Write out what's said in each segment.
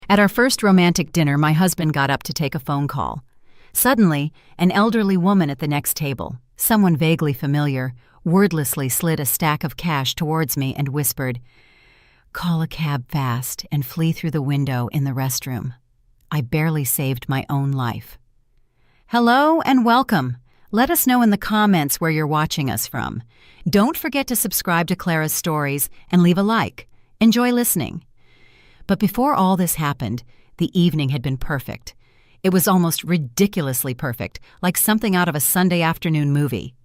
At our first romantic dinner, my husband got up to take a phone call. Suddenly, an elderly woman at the next table, someone vaguely familiar, wordlessly slid a stack of cash towards me and whispered, "Call a cab fast and flee through the window in the restroom." I barely saved my own life. Hello and welcome. Let us know in the comments where you're watching us from. Don't forget to subscribe to Clara's Stories and leave a like. Enjoy listening. But before all this happened, the evening had been perfect. It was almost ridiculously perfect, like something out of a Sunday afternoon movie.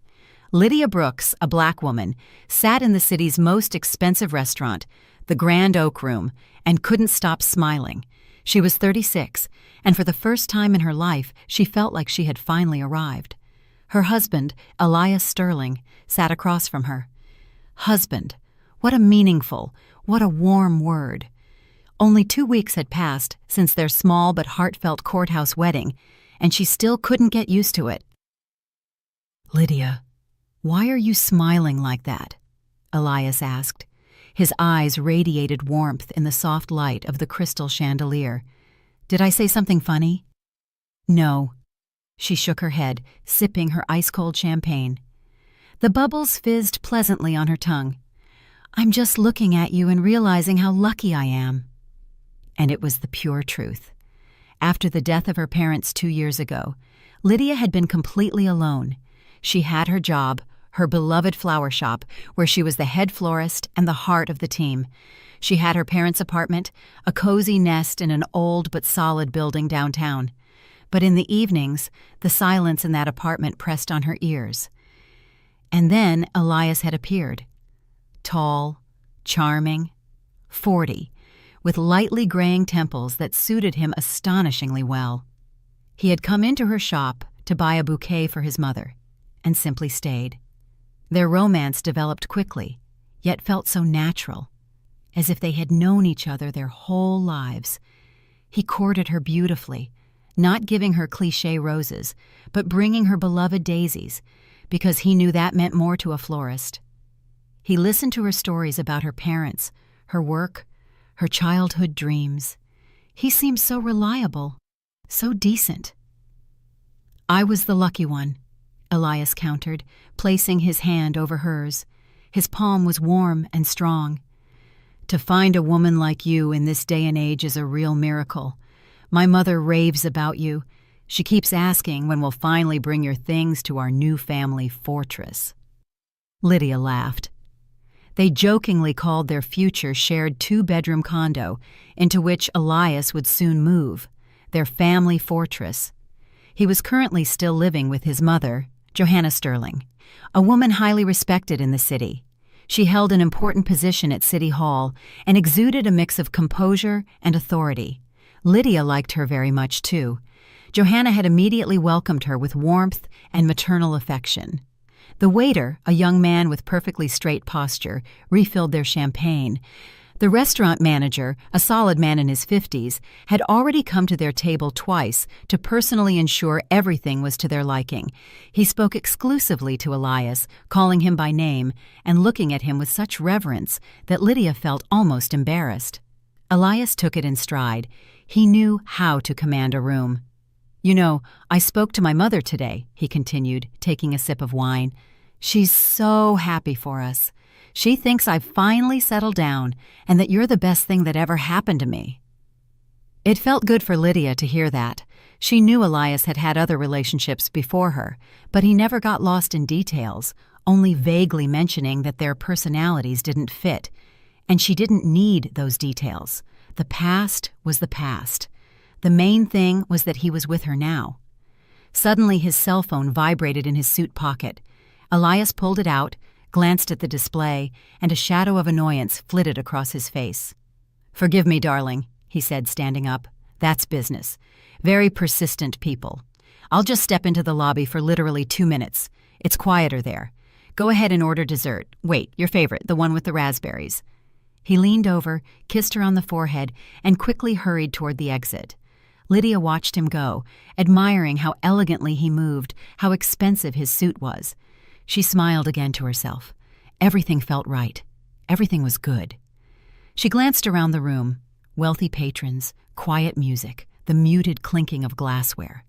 Lydia Brooks, a black woman, sat in the city's most expensive restaurant, the Grand Oak Room, and couldn't stop smiling. She was 36, and for the first time in her life, she felt like she had finally arrived. Her husband, Elias Sterling, sat across from her. Husband. What a meaningful, what a warm word. Only 2 weeks had passed since their small but heartfelt courthouse wedding, and she still couldn't get used to it. "Lydia, why are you smiling like that?" Elias asked. His eyes radiated warmth in the soft light of the crystal chandelier. "Did I say something funny?" "No." She shook her head, sipping her ice-cold champagne. The bubbles fizzed pleasantly on her tongue. "I'm just looking at you and realizing how lucky I am." And it was the pure truth. After the death of her parents 2 years ago, Lydia had been completely alone. She had her job, her beloved flower shop, where she was the head florist and the heart of the team. She had her parents' apartment, a cozy nest in an old but solid building downtown. But in the evenings, the silence in that apartment pressed on her ears. And then Elias had appeared. Tall, charming, 40, with lightly graying temples that suited him astonishingly well. He had come into her shop to buy a bouquet for his mother, and simply stayed. Their romance developed quickly, yet felt so natural, as if they had known each other their whole lives. He courted her beautifully, not giving her cliché roses, but bringing her beloved daisies, because he knew that meant more to a florist. He listened to her stories about her parents, her work, her childhood dreams. He seemed so reliable, so decent. "I was the lucky one," Elias countered, placing his hand over hers. His palm was warm and strong. "To find a woman like you in this day and age is a real miracle. My mother raves about you. She keeps asking when we'll finally bring your things to our new family fortress." Lydia laughed. They jokingly called their future shared 2-bedroom condo, into which Elias would soon move, their family fortress. He was currently still living with his mother, Johanna Sterling, a woman highly respected in the city. She held an important position at City Hall and exuded a mix of composure and authority. Lydia liked her very much, too. Johanna had immediately welcomed her with warmth and maternal affection. The waiter, a young man with perfectly straight posture, refilled their champagne. The restaurant manager, a solid man in his 50s, had already come to their table twice to personally ensure everything was to their liking. He spoke exclusively to Elias, calling him by name and looking at him with such reverence that Lydia felt almost embarrassed. Elias took it in stride. He knew how to command a room. "You know, I spoke to my mother today," he continued, taking a sip of wine. "She's so happy for us. She thinks I've finally settled down and that you're the best thing that ever happened to me." It felt good for Lydia to hear that. She knew Elias had had other relationships before her, but he never got lost in details, only vaguely mentioning that their personalities didn't fit. And she didn't need those details. The past was the past. The main thing was that he was with her now. Suddenly his cell phone vibrated in his suit pocket. Elias pulled it out, glanced at the display, and a shadow of annoyance flitted across his face. "Forgive me, darling," he said, standing up. "That's business. Very persistent people. I'll just step into the lobby for literally 2 minutes. It's quieter there. Go ahead and order dessert. Wait, your favorite, the one with the raspberries." He leaned over, kissed her on the forehead, and quickly hurried toward the exit. Lydia watched him go, admiring how elegantly he moved, how expensive his suit was. She smiled again to herself. Everything felt right. Everything was good. She glanced around the room. Wealthy patrons, quiet music, the muted clinking of glassware.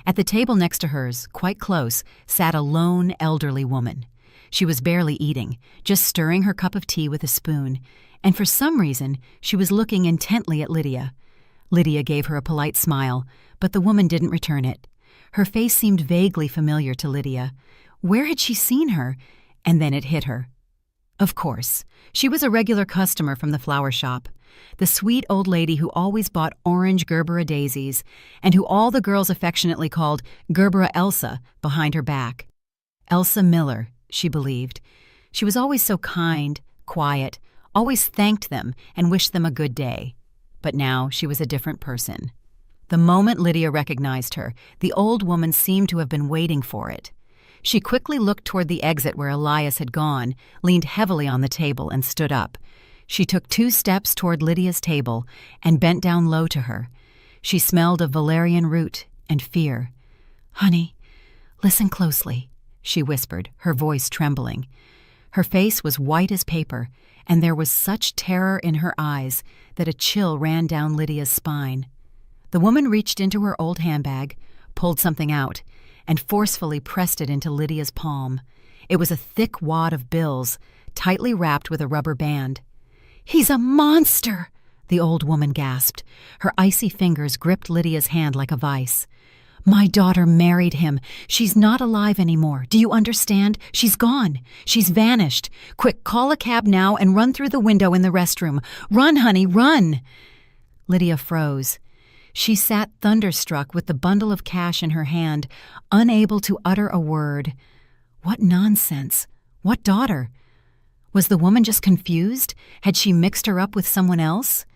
At the table next to hers, quite close, sat a lone, elderly woman. She was barely eating, just stirring her cup of tea with a spoon, and for some reason, she was looking intently at Lydia. Lydia gave her a polite smile, but the woman didn't return it. Her face seemed vaguely familiar to Lydia. Where had she seen her? And then it hit her. Of course, she was a regular customer from the flower shop. The sweet old lady who always bought orange Gerbera daisies and who all the girls affectionately called Gerbera Elsa behind her back. Elsa Miller, she believed. She was always so kind, quiet, always thanked them and wished them a good day. But now she was a different person. The moment Lydia recognized her, the old woman seemed to have been waiting for it. She quickly looked toward the exit where Elias had gone, leaned heavily on the table, and stood up. She took 2 steps toward Lydia's table and bent down low to her. She smelled of valerian root and fear. "Honey, listen closely," she whispered, her voice trembling. Her face was white as paper, and there was such terror in her eyes that a chill ran down Lydia's spine. The woman reached into her old handbag, pulled something out, and forcefully pressed it into Lydia's palm. It was a thick wad of bills, tightly wrapped with a rubber band. "He's a monster!" the old woman gasped. Her icy fingers gripped Lydia's hand like a vice. "My daughter married him. She's not alive anymore. Do you understand? She's gone. She's vanished. Quick, call a cab now and run through the window in the restroom. Run, honey, run!" Lydia froze. She sat thunderstruck with the bundle of cash in her hand, unable to utter a word. What nonsense! What daughter? Was the woman just confused? Had she mixed her up with someone else?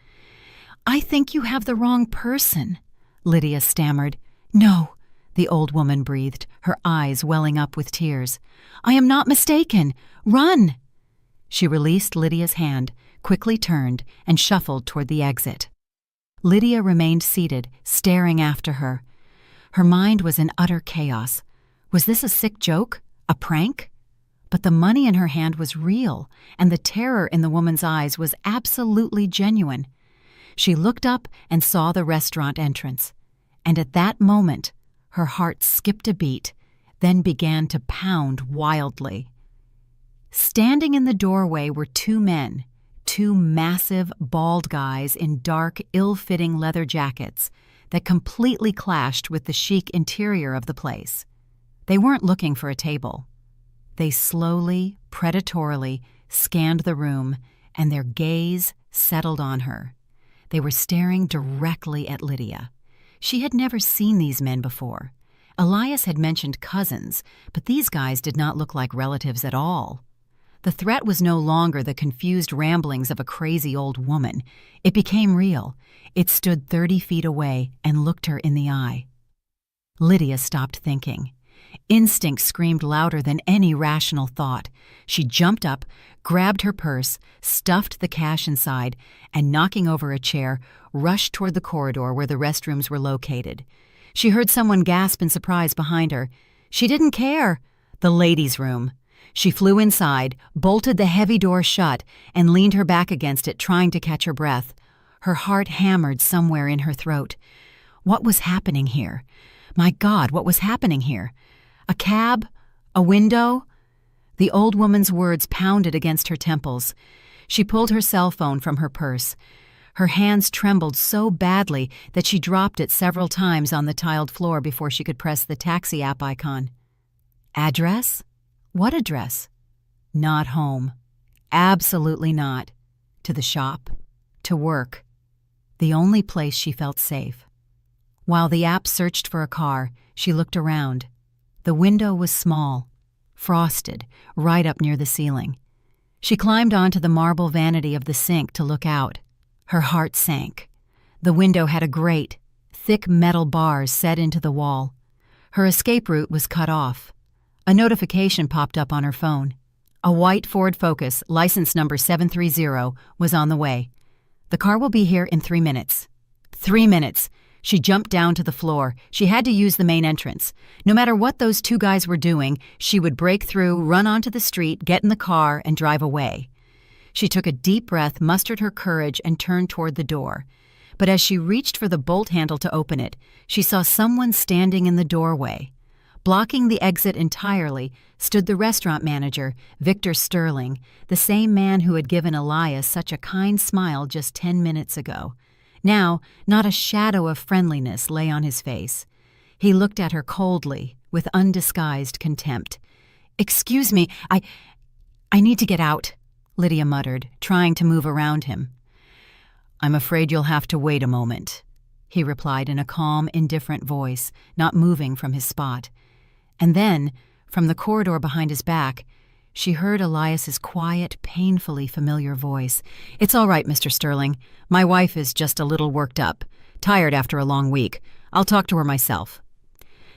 "I think you have the wrong person," Lydia stammered. "No," the old woman breathed, her eyes welling up with tears. "I am not mistaken. Run!" She released Lydia's hand, quickly turned, and shuffled toward the exit. Lydia remained seated, staring after her. Her mind was in utter chaos. Was this a sick joke? A prank? But the money in her hand was real, and the terror in the woman's eyes was absolutely genuine. She looked up and saw the restaurant entrance. And at that moment, her heart skipped a beat, then began to pound wildly. Standing in the doorway were 2 men, 2 massive, bald guys in dark, ill-fitting leather jackets that completely clashed with the chic interior of the place. They weren't looking for a table. They slowly, predatorily scanned the room, and their gaze settled on her. They were staring directly at Lydia. She had never seen these men before. Elias had mentioned cousins, but these guys did not look like relatives at all. The threat was no longer the confused ramblings of a crazy old woman. It became real. It stood 30 feet away and looked her in the eye. Lydia stopped thinking. Instinct screamed louder than any rational thought. She jumped up, grabbed her purse, stuffed the cash inside, and knocking over a chair, rushed toward the corridor where the restrooms were located. She heard someone gasp in surprise behind her. She didn't care. The ladies' room. She flew inside, bolted the heavy door shut, and leaned her back against it, trying to catch her breath. Her heart hammered somewhere in her throat. What was happening here? My God, what was happening here? A cab? A window? The old woman's words pounded against her temples. She pulled her cell phone from her purse. Her hands trembled so badly that she dropped it several times on the tiled floor before she could press the taxi app icon. Address? What address? Not home. Absolutely not. To the shop. To work. The only place she felt safe. While the app searched for a car, she looked around. The window was small, frosted, right up near the ceiling. She climbed onto the marble vanity of the sink to look out. Her heart sank. The window had a grate, thick metal bars set into the wall. Her escape route was cut off. A notification popped up on her phone. A white Ford Focus, license number 730, was on the way. The car will be here in 3 minutes. 3 minutes. She jumped down to the floor. She had to use the main entrance. No matter what those 2 guys were doing, she would break through, run onto the street, get in the car, and drive away. She took a deep breath, mustered her courage, and turned toward the door. but as she reached for the bolt handle to open it, she saw someone standing in the doorway. Blocking the exit entirely stood the restaurant manager, Victor Sterling, the same man who had given Elias such a kind smile just 10 minutes ago. Now, not a shadow of friendliness lay on his face. He looked at her coldly, with undisguised contempt. "Excuse me, I need to get out," Lydia muttered, trying to move around him. "I'm afraid you'll have to wait a moment," he replied in a calm, indifferent voice, not moving from his spot. And then, from the corridor behind his back, she heard Elias's quiet, painfully familiar voice. "It's all right, Mr. Sterling. My wife is just a little worked up, tired after a long week. I'll talk to her myself."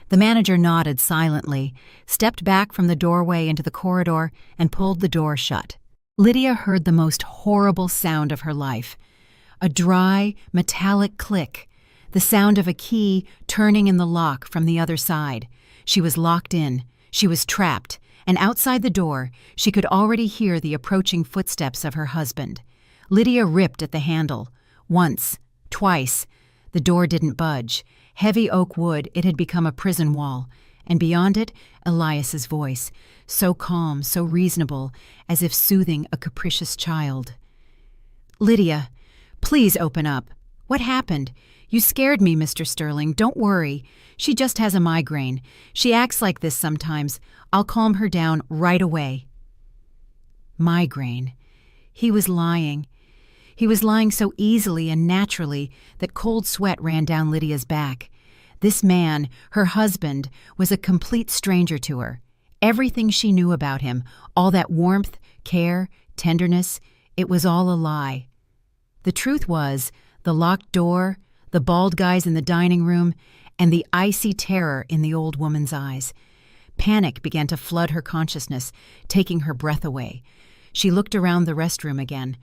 The manager nodded silently, stepped back from the doorway into the corridor, and pulled the door shut. Lydia heard the most horrible sound of her life. A dry, metallic click, the sound of a key turning in the lock from the other side. She was locked in, she was trapped, and outside the door, she could already hear the approaching footsteps of her husband. Lydia ripped at the handle. Once, twice. The door didn't budge. Heavy oak wood, it had become a prison wall, and beyond it, Elias's voice, so calm, so reasonable, as if soothing a capricious child. "Lydia, please open up. What happened? You scared me, Mr. Sterling. Don't worry. She just has a migraine. She acts like this sometimes. I'll calm her down right away." Migraine. He was lying. He was lying so easily and naturally that cold sweat ran down Lydia's back. This man, her husband, was a complete stranger to her. Everything she knew about him, all that warmth, care, tenderness, it was all a lie. The truth was, the locked door, the bald guys in the dining room, and the icy terror in the old woman's eyes. Panic began to flood her consciousness, taking her breath away. She looked around the restroom again.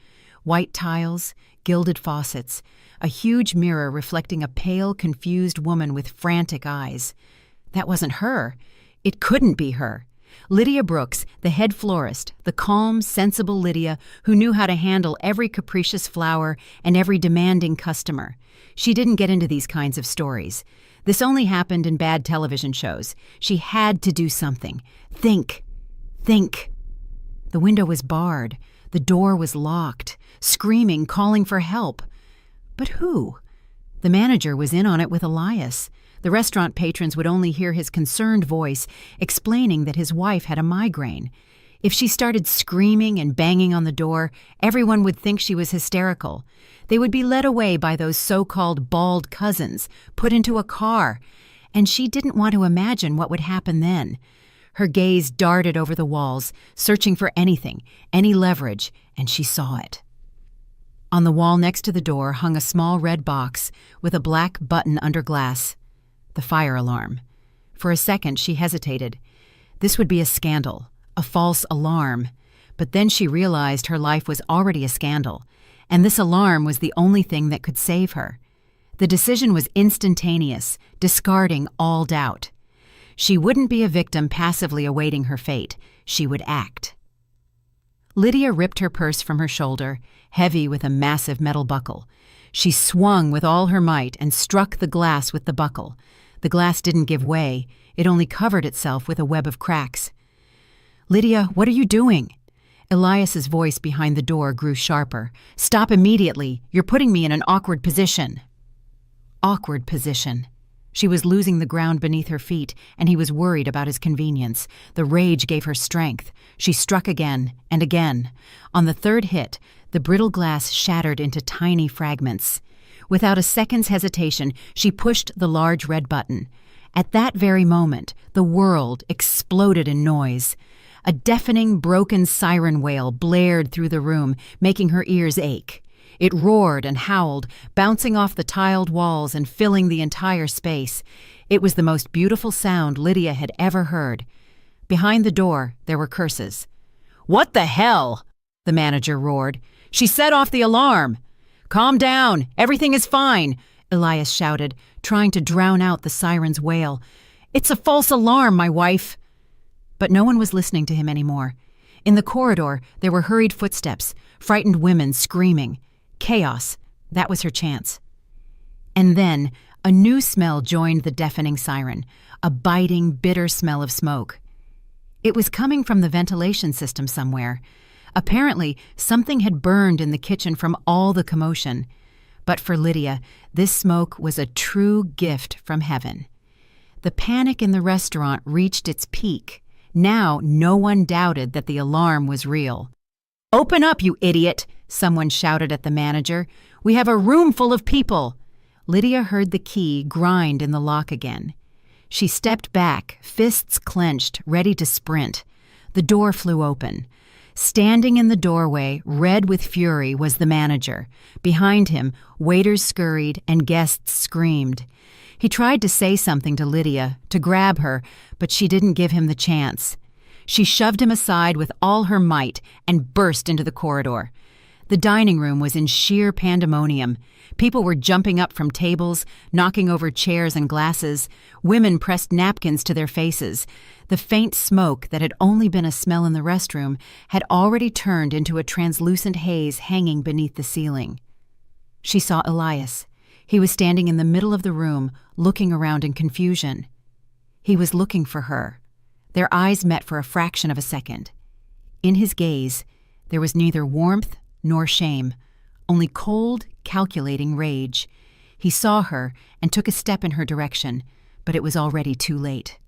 White tiles, gilded faucets, a huge mirror reflecting a pale, confused woman with frantic eyes. That wasn't her. It couldn't be her. Lydia Brooks, the head florist, the calm, sensible Lydia who knew how to handle every capricious flower and every demanding customer. She didn't get into these kinds of stories. This only happened in bad television shows. She had to do something. Think. The window was barred. The door was locked. Screaming, calling for help. But who? The manager was in on it with Elias. The restaurant patrons would only hear his concerned voice explaining that his wife had a migraine. If she started screaming and banging on the door, everyone would think she was hysterical. They would be led away by those so-called bald cousins, put into a car, and she didn't want to imagine what would happen then. Her gaze darted over the walls, searching for anything, any leverage, and she saw it. On the wall next to the door hung a small red box with a black button under glass. The fire alarm. For a second, she hesitated. This would be a scandal, a false alarm. But then she realized her life was already a scandal, and this alarm was the only thing that could save her. The decision was instantaneous, discarding all doubt. She wouldn't be a victim passively awaiting her fate. She would act. Lydia ripped her purse from her shoulder, heavy with a massive metal buckle. She swung with all her might and struck the glass with the buckle. The glass didn't give way. It only covered itself with a web of cracks. "Lydia, what are you doing?" Elias's voice behind the door grew sharper. "Stop immediately. You're putting me in an awkward position." Awkward position. She was losing the ground beneath her feet, and he was worried about his convenience. The rage gave her strength. She struck again and again. On the third hit, the brittle glass shattered into tiny fragments. Without a second's hesitation, she pushed the large red button. At that very moment, the world exploded in noise. A deafening, broken siren wail blared through the room, making her ears ache. It roared and howled, bouncing off the tiled walls and filling the entire space. It was the most beautiful sound Lydia had ever heard. Behind the door, there were curses. "What the hell?" the manager roared. "She set off the alarm." "Calm down. Everything is fine," Elias shouted, trying to drown out the siren's wail. "It's a false alarm, my wife." But no one was listening to him anymore. In the corridor, there were hurried footsteps, frightened women screaming. Chaos. That was her chance. And then, a new smell joined the deafening siren, a biting, bitter smell of smoke. It was coming from the ventilation system somewhere. Apparently, something had burned in the kitchen from all the commotion. But for Lydia, this smoke was a true gift from heaven. The panic in the restaurant reached its peak. Now no one doubted that the alarm was real. "Open up, you idiot!" someone shouted at the manager. "We have a room full of people!" Lydia heard the key grind in the lock again. She stepped back, fists clenched, ready to sprint. The door flew open. Standing in the doorway, red with fury, was the manager. Behind him, waiters scurried and guests screamed. He tried to say something to Lydia, to grab her, but she didn't give him the chance. She shoved him aside with all her might and burst into the corridor. The dining room was in sheer pandemonium. People were jumping up from tables, knocking over chairs and glasses. Women pressed napkins to their faces. The faint smoke that had only been a smell in the restroom had already turned into a translucent haze hanging beneath the ceiling. She saw Elias. He was standing in the middle of the room, looking around in confusion. He was looking for her. Their eyes met for a fraction of a second. In his gaze, there was neither warmth nor shame, only cold, calculating rage. He saw her and took a step in her direction, but it was already too late.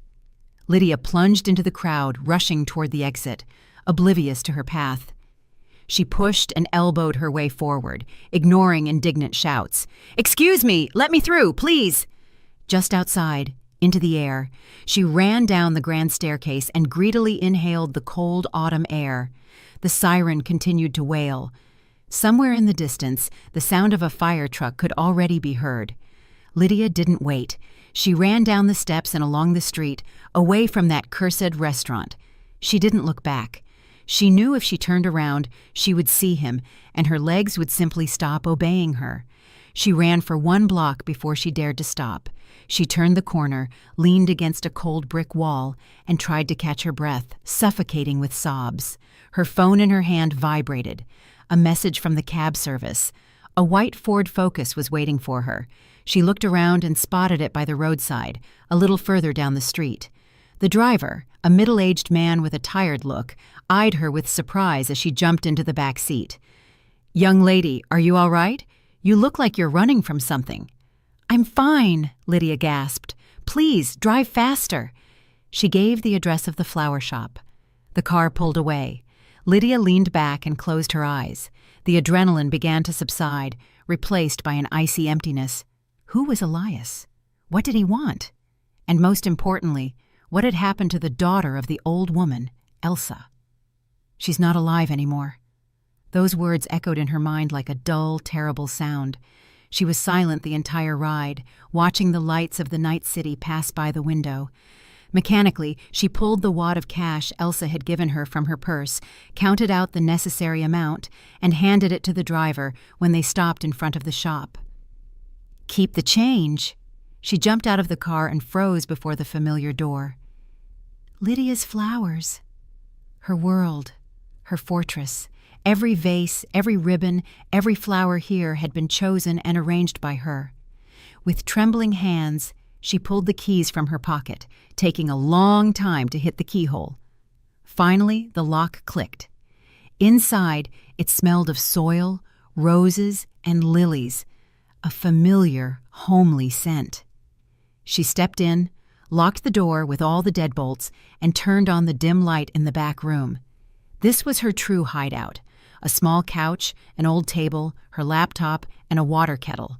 Lydia plunged into the crowd, rushing toward the exit, oblivious to her path. She pushed and elbowed her way forward, ignoring indignant shouts. "Excuse me! Let me through, please!" Just outside, into the air, she ran down the grand staircase and greedily inhaled the cold autumn air. The siren continued to wail. Somewhere in the distance, the sound of a fire truck could already be heard. Lydia didn't wait. She ran down the steps and along the street, away from that cursed restaurant. She didn't look back. She knew if she turned around, she would see him, and her legs would simply stop obeying her. She ran for 1 block before she dared to stop. She turned the corner, leaned against a cold brick wall, and tried to catch her breath, suffocating with sobs. Her phone in her hand vibrated. A message from the cab service. A white Ford Focus was waiting for her. She looked around and spotted it by the roadside, a little further down the street. The driver, a middle-aged man with a tired look, eyed her with surprise as she jumped into the back seat. "Young lady, are you all right? You look like you're running from something." "I'm fine," Lydia gasped. "Please, drive faster." She gave the address of the flower shop. The car pulled away. Lydia leaned back and closed her eyes. The adrenaline began to subside, replaced by an icy emptiness. Who was Elias? What did he want? And most importantly, what had happened to the daughter of the old woman, Elsa? "She's not alive anymore." Those words echoed in her mind like a dull, terrible sound. She was silent the entire ride, watching the lights of the night city pass by the window. Mechanically, she pulled the wad of cash Elsa had given her from her purse, counted out the necessary amount, and handed it to the driver when they stopped in front of the shop. "Keep the change." She jumped out of the car and froze before the familiar door. Lydia's flowers. Her world, her fortress. Every vase, every ribbon, every flower here had been chosen and arranged by her. With trembling hands, she pulled the keys from her pocket, taking a long time to hit the keyhole. Finally, the lock clicked. Inside, it smelled of soil, roses, and lilies, a familiar, homely scent. She stepped in, locked the door with all the deadbolts, and turned on the dim light in the back room. This was her true hideout: a small couch, an old table, her laptop, and a water kettle.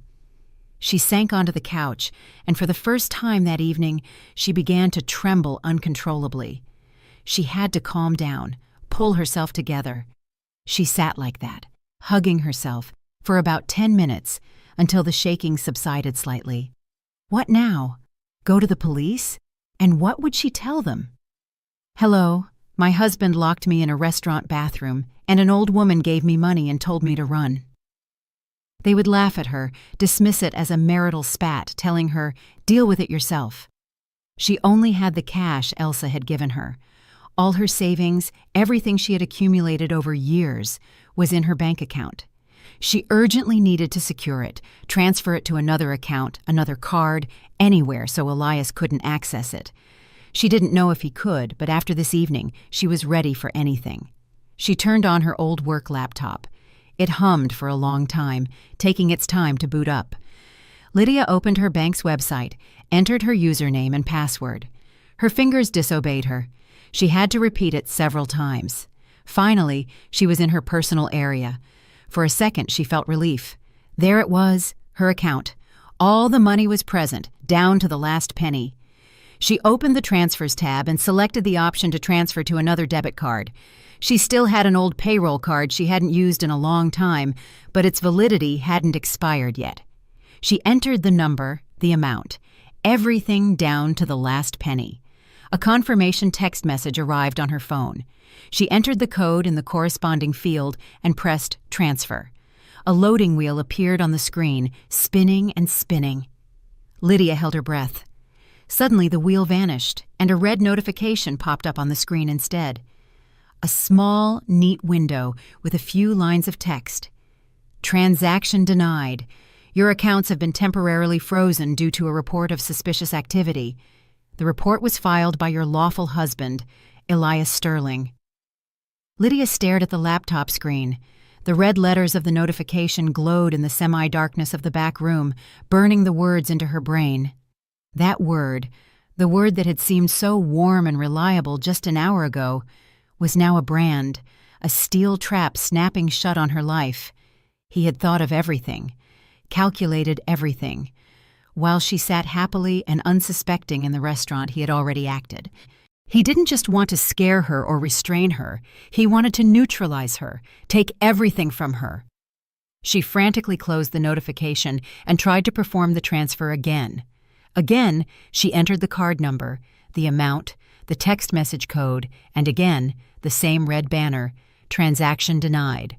She sank onto the couch, and for the first time that evening, she began to tremble uncontrollably. She had to calm down, pull herself together. She sat like that, hugging herself, for about 10 minutes, until the shaking subsided slightly. What now? Go to the police? And what would she tell them? "Hello, my husband locked me in a restaurant bathroom, and an old woman gave me money and told me to run." They would laugh at her, dismiss it as a marital spat, telling her, "Deal with it yourself." She only had the cash Elsa had given her. All her savings, everything she had accumulated over years, was in her bank account. She urgently needed to secure it, transfer it to another account, another card, anywhere so Elias couldn't access it. She didn't know if he could, but after this evening, she was ready for anything. She turned on her old work laptop. It hummed for a long time, taking its time to boot up. Lydia opened her bank's website, entered her username and password. Her fingers disobeyed her. She had to repeat it several times. Finally, she was in her personal area. For a second, she felt relief. There it was, her account. All the money was present, down to the last penny. She opened the Transfers tab and selected the option to transfer to another debit card. She still had an old payroll card she hadn't used in a long time, but its validity hadn't expired yet. She entered the number, the amount, everything down to the last penny. A confirmation text message arrived on her phone. She entered the code in the corresponding field and pressed transfer. A loading wheel appeared on the screen, spinning and spinning. Lydia held her breath. Suddenly the wheel vanished, and a red notification popped up on the screen instead. A small, neat window with a few lines of text. Transaction denied. Your accounts have been temporarily frozen due to a report of suspicious activity. The report was filed by your lawful husband, Elias Sterling. Lydia stared at the laptop screen. The red letters of the notification glowed in the semi-darkness of the back room, burning the words into her brain. That word, the word that had seemed so warm and reliable just an hour ago, was now a brand, a steel trap snapping shut on her life. He had thought of everything, calculated everything. While she sat happily and unsuspecting in the restaurant, he had already acted. He didn't just want to scare her or restrain her. He wanted to neutralize her, take everything from her. She frantically closed the notification and tried to perform the transfer again. Again, she entered the card number, the amount, the text message code, and again, the same red banner, transaction denied.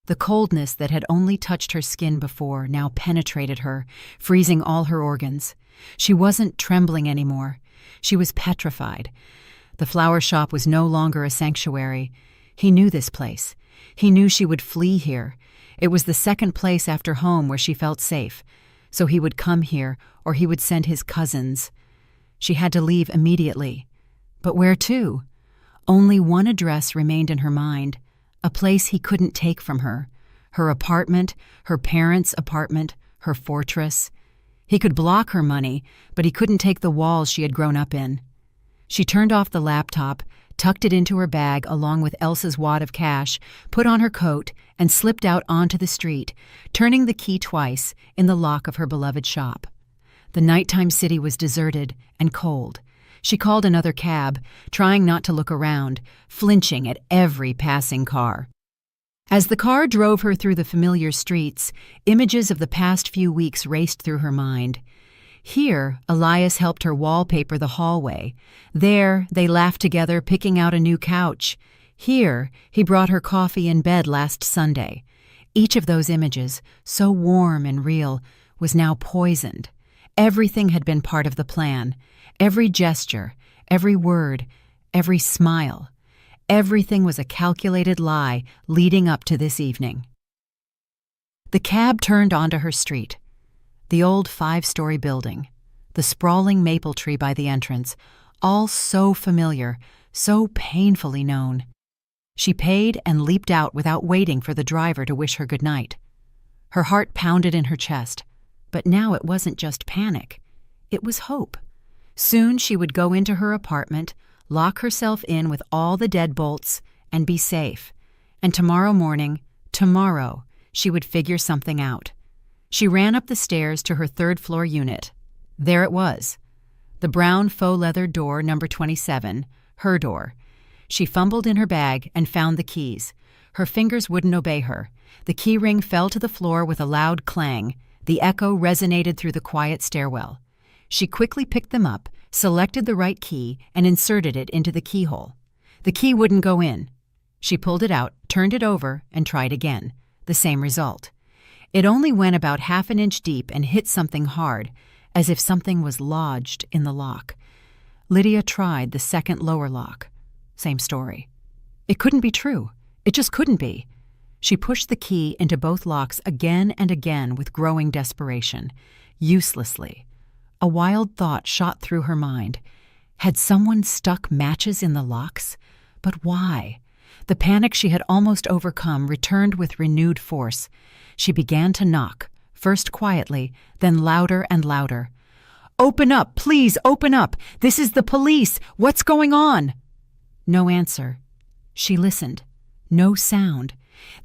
The coldness that had only touched her skin before now penetrated her, freezing all her organs. She wasn't trembling anymore. She was petrified. The flower shop was no longer a sanctuary. He knew this place. He knew she would flee here. It was the second place after home where she felt safe. So he would come here, or he would send his cousins. She had to leave immediately. But where to? Only one address remained in her mind, a place he couldn't take from her. Her apartment, her parents' apartment, her fortress. He could block her money, but he couldn't take the walls she had grown up in. She turned off the laptop, tucked it into her bag along with Elsa's wad of cash, put on her coat, and slipped out onto the street, turning the key twice in the lock of her beloved shop. The nighttime city was deserted and cold. She called another cab, trying not to look around, flinching at every passing car. As the car drove her through the familiar streets, images of the past few weeks raced through her mind. Here, Elias helped her wallpaper the hallway. There, they laughed together, picking out a new couch. Here, he brought her coffee in bed last Sunday. Each of those images, so warm and real, was now poisoned. Everything had been part of the plan. Every gesture, every word, every smile. Everything was a calculated lie leading up to this evening. The cab turned onto her street. The old 5-story building, the sprawling maple tree by the entrance, all so familiar, so painfully known. She paid and leaped out without waiting for the driver to wish her good night. Her heart pounded in her chest, but now it wasn't just panic. It was hope. Soon she would go into her apartment, lock herself in with all the deadbolts, and be safe. And tomorrow morning, she would figure something out. She ran up the stairs to her third-floor unit. There it was. The brown faux leather door, number 27, her door. She fumbled in her bag and found the keys. Her fingers wouldn't obey her. The key ring fell to the floor with a loud clang. The echo resonated through the quiet stairwell. She quickly picked them up, selected the right key, and inserted it into the keyhole. The key wouldn't go in. She pulled it out, turned it over, and tried again. The same result. It only went about half an inch deep and hit something hard, as if something was lodged in the lock. Lydia tried the second lower lock. Same story. It couldn't be true. It just couldn't be. She pushed the key into both locks again and again with growing desperation, uselessly. A wild thought shot through her mind. Had someone stuck matches in the locks? But why? The panic she had almost overcome returned with renewed force. She began to knock, first quietly, then louder and louder. "Open up, please, open up! This is the police! What's going on?" No answer. She listened. No sound.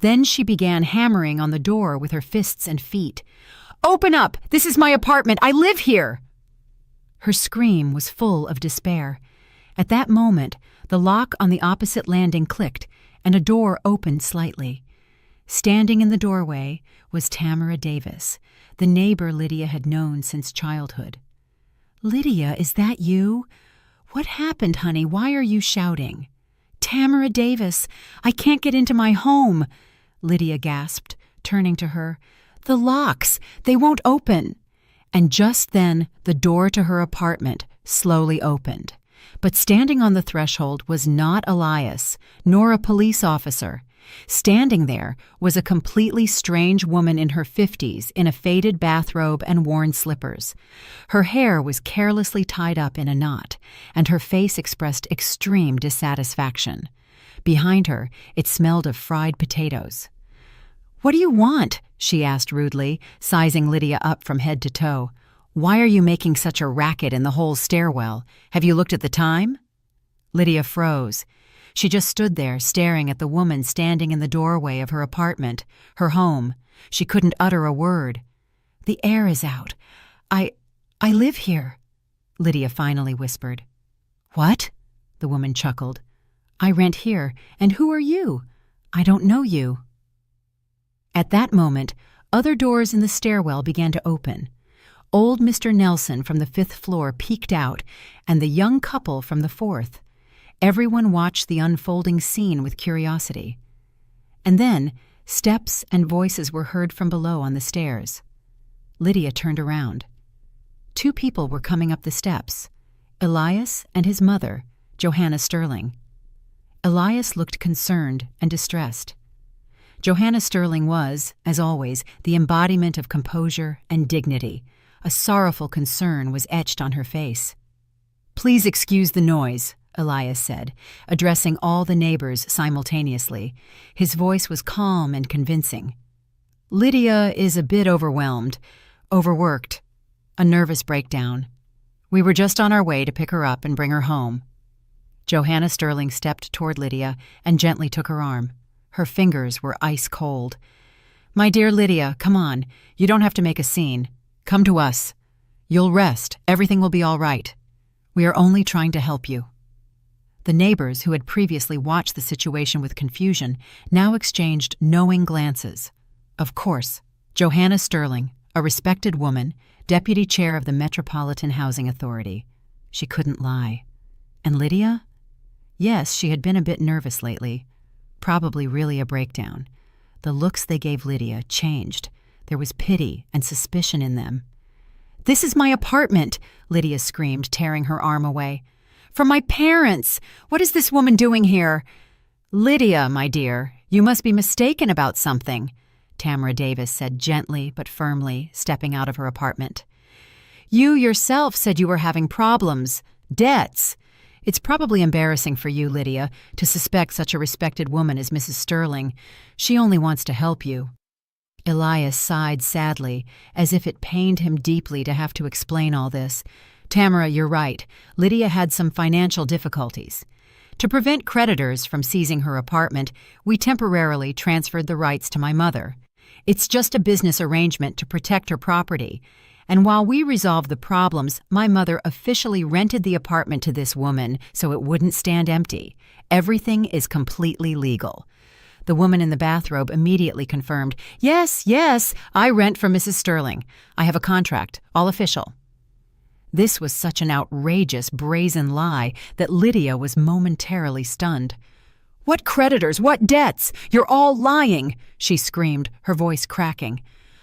Then she began hammering on the door with her fists and feet. "Open up! This is my apartment! I live here!" Her scream was full of despair. At that moment, the lock on the opposite landing clicked, and a door opened slightly. Standing in the doorway was Tamara Davis, the neighbor Lydia had known since childhood. "Lydia, is that you? What happened, honey? Why are you shouting?" "Tamara Davis, I can't get into my home," Lydia gasped, turning to her. "The locks, they won't open." And just then, the door to her apartment slowly opened. But standing on the threshold was not Elias, nor a police officer. Standing there was a completely strange woman in her 50s in a faded bathrobe and worn slippers. Her hair was carelessly tied up in a knot, and her face expressed extreme dissatisfaction. Behind her, it smelled of fried potatoes. "What do you want?" she asked rudely, sizing Lydia up from head to toe. "Why are you making such a racket in the whole stairwell? Have you looked at the time?" Lydia froze. She just stood there, staring at the woman standing in the doorway of her apartment, her home. She couldn't utter a word. "The air is out. I live here," Lydia finally whispered. "What?" the woman chuckled. "I rent here, and who are you? I don't know you." At that moment, other doors in the stairwell began to open. Old Mr. Nelson from the 5th floor peeked out, and the young couple from the 4th. Everyone watched the unfolding scene with curiosity. And then, steps and voices were heard from below on the stairs. Lydia turned around. 2 people were coming up the steps, Elias and his mother, Johanna Sterling. Elias looked concerned and distressed. Johanna Sterling was, as always, the embodiment of composure and dignity. A sorrowful concern was etched on her face. "Please excuse the noise," Elias said, addressing all the neighbors simultaneously. His voice was calm and convincing. "Lydia is a bit overworked, a nervous breakdown. We were just on our way to pick her up and bring her home." Johanna Sterling stepped toward Lydia and gently took her arm. Her fingers were ice cold. "My dear Lydia, come on. You don't have to make a scene. Come to us. You'll rest. Everything will be all right. We are only trying to help you." The neighbors, who had previously watched the situation with confusion, now exchanged knowing glances. Of course, Johanna Sterling, a respected woman, deputy chair of the Metropolitan Housing Authority. She couldn't lie. And Lydia? Yes, she had been a bit nervous lately. Probably really a breakdown. The looks they gave Lydia changed. There was pity and suspicion in them. "This is my apartment," Lydia screamed, tearing her arm away. "From my parents! What is this woman doing here?" "Lydia, my dear, you must be mistaken about something," Tamara Davis said gently but firmly, stepping out of her apartment. "You yourself said you were having problems, debts. It's probably embarrassing for you, Lydia, to suspect such a respected woman as Mrs. Sterling. She only wants to help you." Elias sighed sadly, as if it pained him deeply to have to explain all this. "Tamara, you're right. Lydia had some financial difficulties. To prevent creditors from seizing her apartment, we temporarily transferred the rights to my mother. It's just a business arrangement to protect her property. And while we resolved the problems, my mother officially rented the apartment to this woman so it wouldn't stand empty. Everything is completely legal." The woman in the bathrobe immediately confirmed, Yes, I rent from Mrs. Sterling. I have a contract, all official." This was such an outrageous, brazen lie that Lydia was momentarily stunned. "What creditors? What debts? You're all lying!" she screamed, her voice cracking.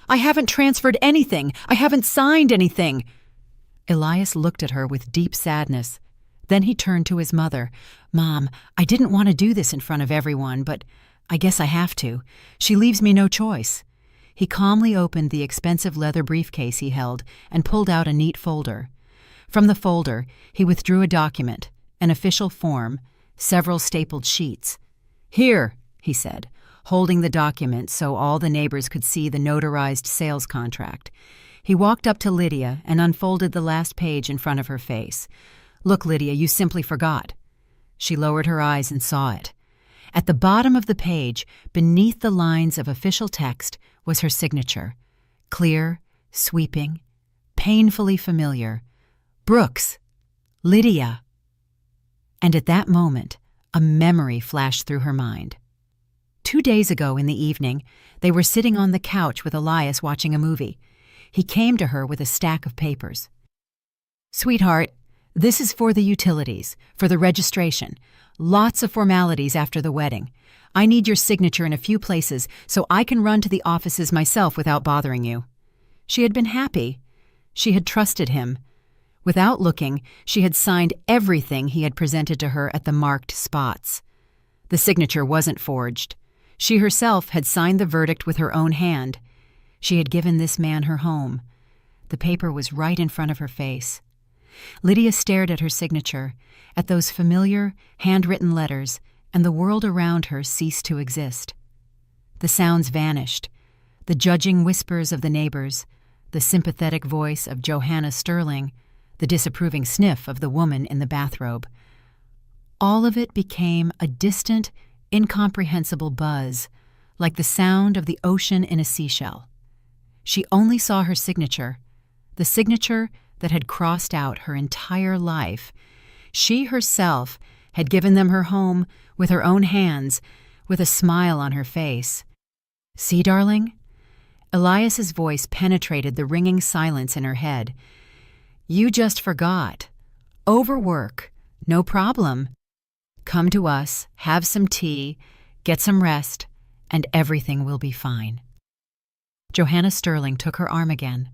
"I haven't transferred anything. I haven't signed anything." Elias looked at her with deep sadness. Then he turned to his mother. "Mom, I didn't want to do this in front of everyone, but I guess I have to. She leaves me no choice. He calmly opened the expensive leather briefcase he held and pulled out a neat folder. From the folder, he withdrew a document, an official form, several stapled sheets. "Here," he said, holding the document so all the neighbors could see the notarized sales contract. He walked up to Lydia and unfolded the last page in front of her face. "Look, Lydia, you simply forgot." She lowered her eyes and saw it. At the bottom of the page, beneath the lines of official text, was her signature. Clear, sweeping, painfully familiar. Brooks. Lydia. And at that moment, a memory flashed through her mind. 2 days ago in the evening, they were sitting on the couch with Elias watching a movie. He came to her with a stack of papers. "Sweetheart, this is for the utilities, for the registration. Lots of formalities after the wedding. I need your signature in a few places so I can run to the offices myself without bothering you." She had been happy. She had trusted him. Without looking, she had signed everything he had presented to her at the marked spots. The signature wasn't forged. She herself had signed the verdict with her own hand. She had given this man her home. The paper was right in front of her face. Lydia stared at her signature, at those familiar, handwritten letters, and the world around her ceased to exist. The sounds vanished, the judging whispers of the neighbors, the sympathetic voice of Johanna Sterling, the disapproving sniff of the woman in the bathrobe. All of it became a distant, incomprehensible buzz, like the sound of the ocean in a seashell. She only saw her signature, the signature that had crossed out her entire life. She herself had given them her home with her own hands, with a smile on her face. "See, darling?" Elias's voice penetrated the ringing silence in her head. "You just forgot. Overwork. No problem. Come to us, have some tea, get some rest, and everything will be fine." Johanna Sterling took her arm again.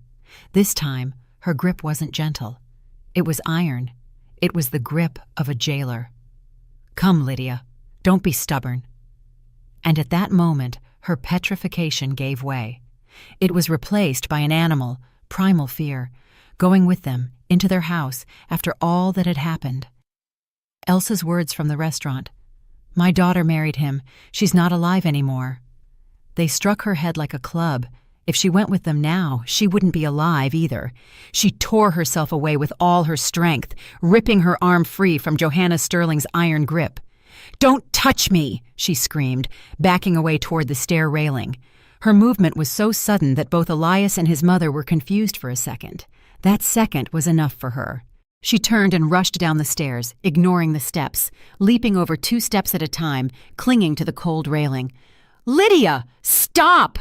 This time, her grip wasn't gentle. It was iron. It was the grip of a jailer. "Come, Lydia. Don't be stubborn." And at that moment, her petrification gave way. It was replaced by an animal, primal fear, going with them into their house after all that had happened. Elsa's words from the restaurant. "My daughter married him. She's not alive anymore." They struck her head like a club. If she went with them now, she wouldn't be alive either. She tore herself away with all her strength, ripping her arm free from Johanna Sterling's iron grip. "Don't touch me!" she screamed, backing away toward the stair railing. Her movement was so sudden that both Elias and his mother were confused for a second. That second was enough for her. She turned and rushed down the stairs, ignoring the steps, leaping over 2 steps at a time, clinging to the cold railing. "Lydia, stop!"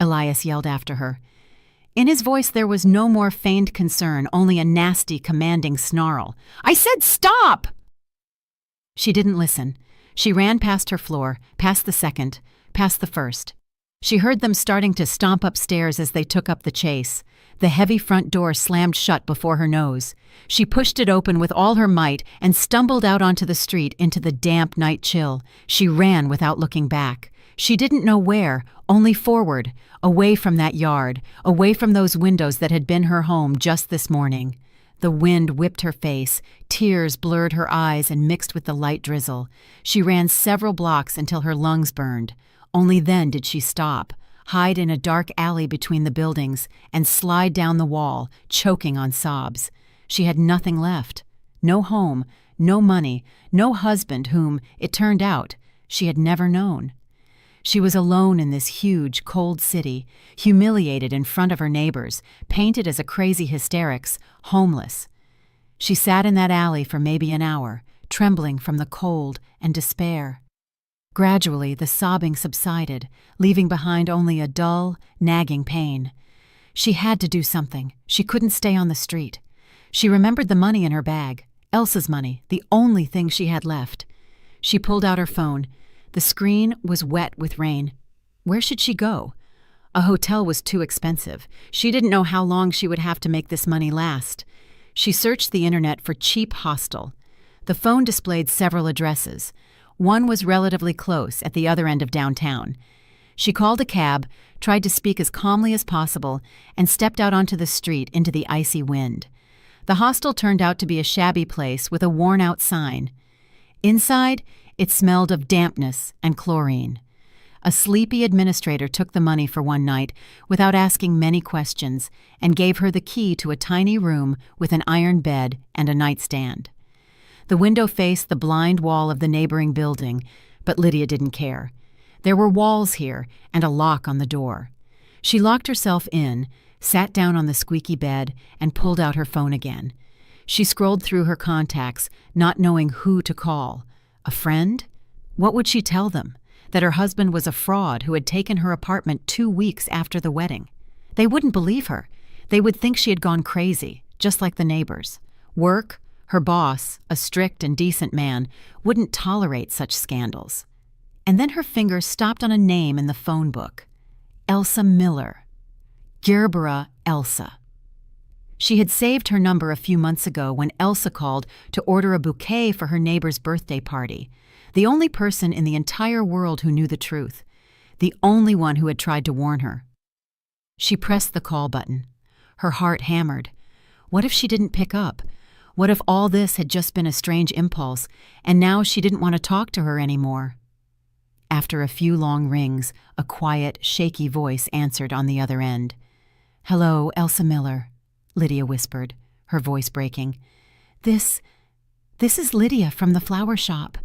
Elias yelled after her. In his voice there was no more feigned concern, only a nasty, commanding snarl. "I said stop!" She didn't listen. She ran past her floor, past the second, past the first. She heard them starting to stomp upstairs as they took up the chase. The heavy front door slammed shut before her nose. She pushed it open with all her might and stumbled out onto the street into the damp night chill. She ran without looking back. She didn't know where, only forward, away from that yard, away from those windows that had been her home just this morning. The wind whipped her face, tears blurred her eyes and mixed with the light drizzle. She ran several blocks until her lungs burned. Only then did she stop, hide in a dark alley between the buildings, and slide down the wall, choking on sobs. She had nothing left. No home, no money, no husband whom, it turned out, she had never known. She was alone in this huge, cold city, humiliated in front of her neighbors, painted as a crazy hysterics, homeless. She sat in that alley for maybe an hour, trembling from the cold and despair. Gradually, the sobbing subsided, leaving behind only a dull, nagging pain. She had to do something. She couldn't stay on the street. She remembered the money in her bag, Elsa's money, the only thing she had left. She pulled out her phone. The screen was wet with rain. Where should she go? A hotel was too expensive. She didn't know how long she would have to make this money last. She searched the internet for cheap hostel. The phone displayed several addresses. One was relatively close, at the other end of downtown. She called a cab, tried to speak as calmly as possible, and stepped out onto the street into the icy wind. The hostel turned out to be a shabby place with a worn-out sign. Inside, it smelled of dampness and chlorine. A sleepy administrator took the money for one night without asking many questions and gave her the key to a tiny room with an iron bed and a nightstand. The window faced the blind wall of the neighboring building, but Lydia didn't care. There were walls here and a lock on the door. She locked herself in, sat down on the squeaky bed, and pulled out her phone again. She scrolled through her contacts, not knowing who to call. A friend? What would she tell them? That her husband was a fraud who had taken her apartment 2 weeks after the wedding. They wouldn't believe her. They would think she had gone crazy, just like the neighbors. Work, her boss, a strict and decent man, wouldn't tolerate such scandals. And then her fingers stopped on a name in the phone book. Elsa Miller. Gerbera Elsa. She had saved her number a few months ago when Elsa called to order a bouquet for her neighbor's birthday party. The only person in the entire world who knew the truth. The only one who had tried to warn her. She pressed the call button. Her heart hammered. What if she didn't pick up? What if all this had just been a strange impulse, and now she didn't want to talk to her anymore? After a few long rings, a quiet, shaky voice answered on the other end. "Hello, Elsa Miller," Lydia whispered, her voice breaking. This is Lydia from the flower shop."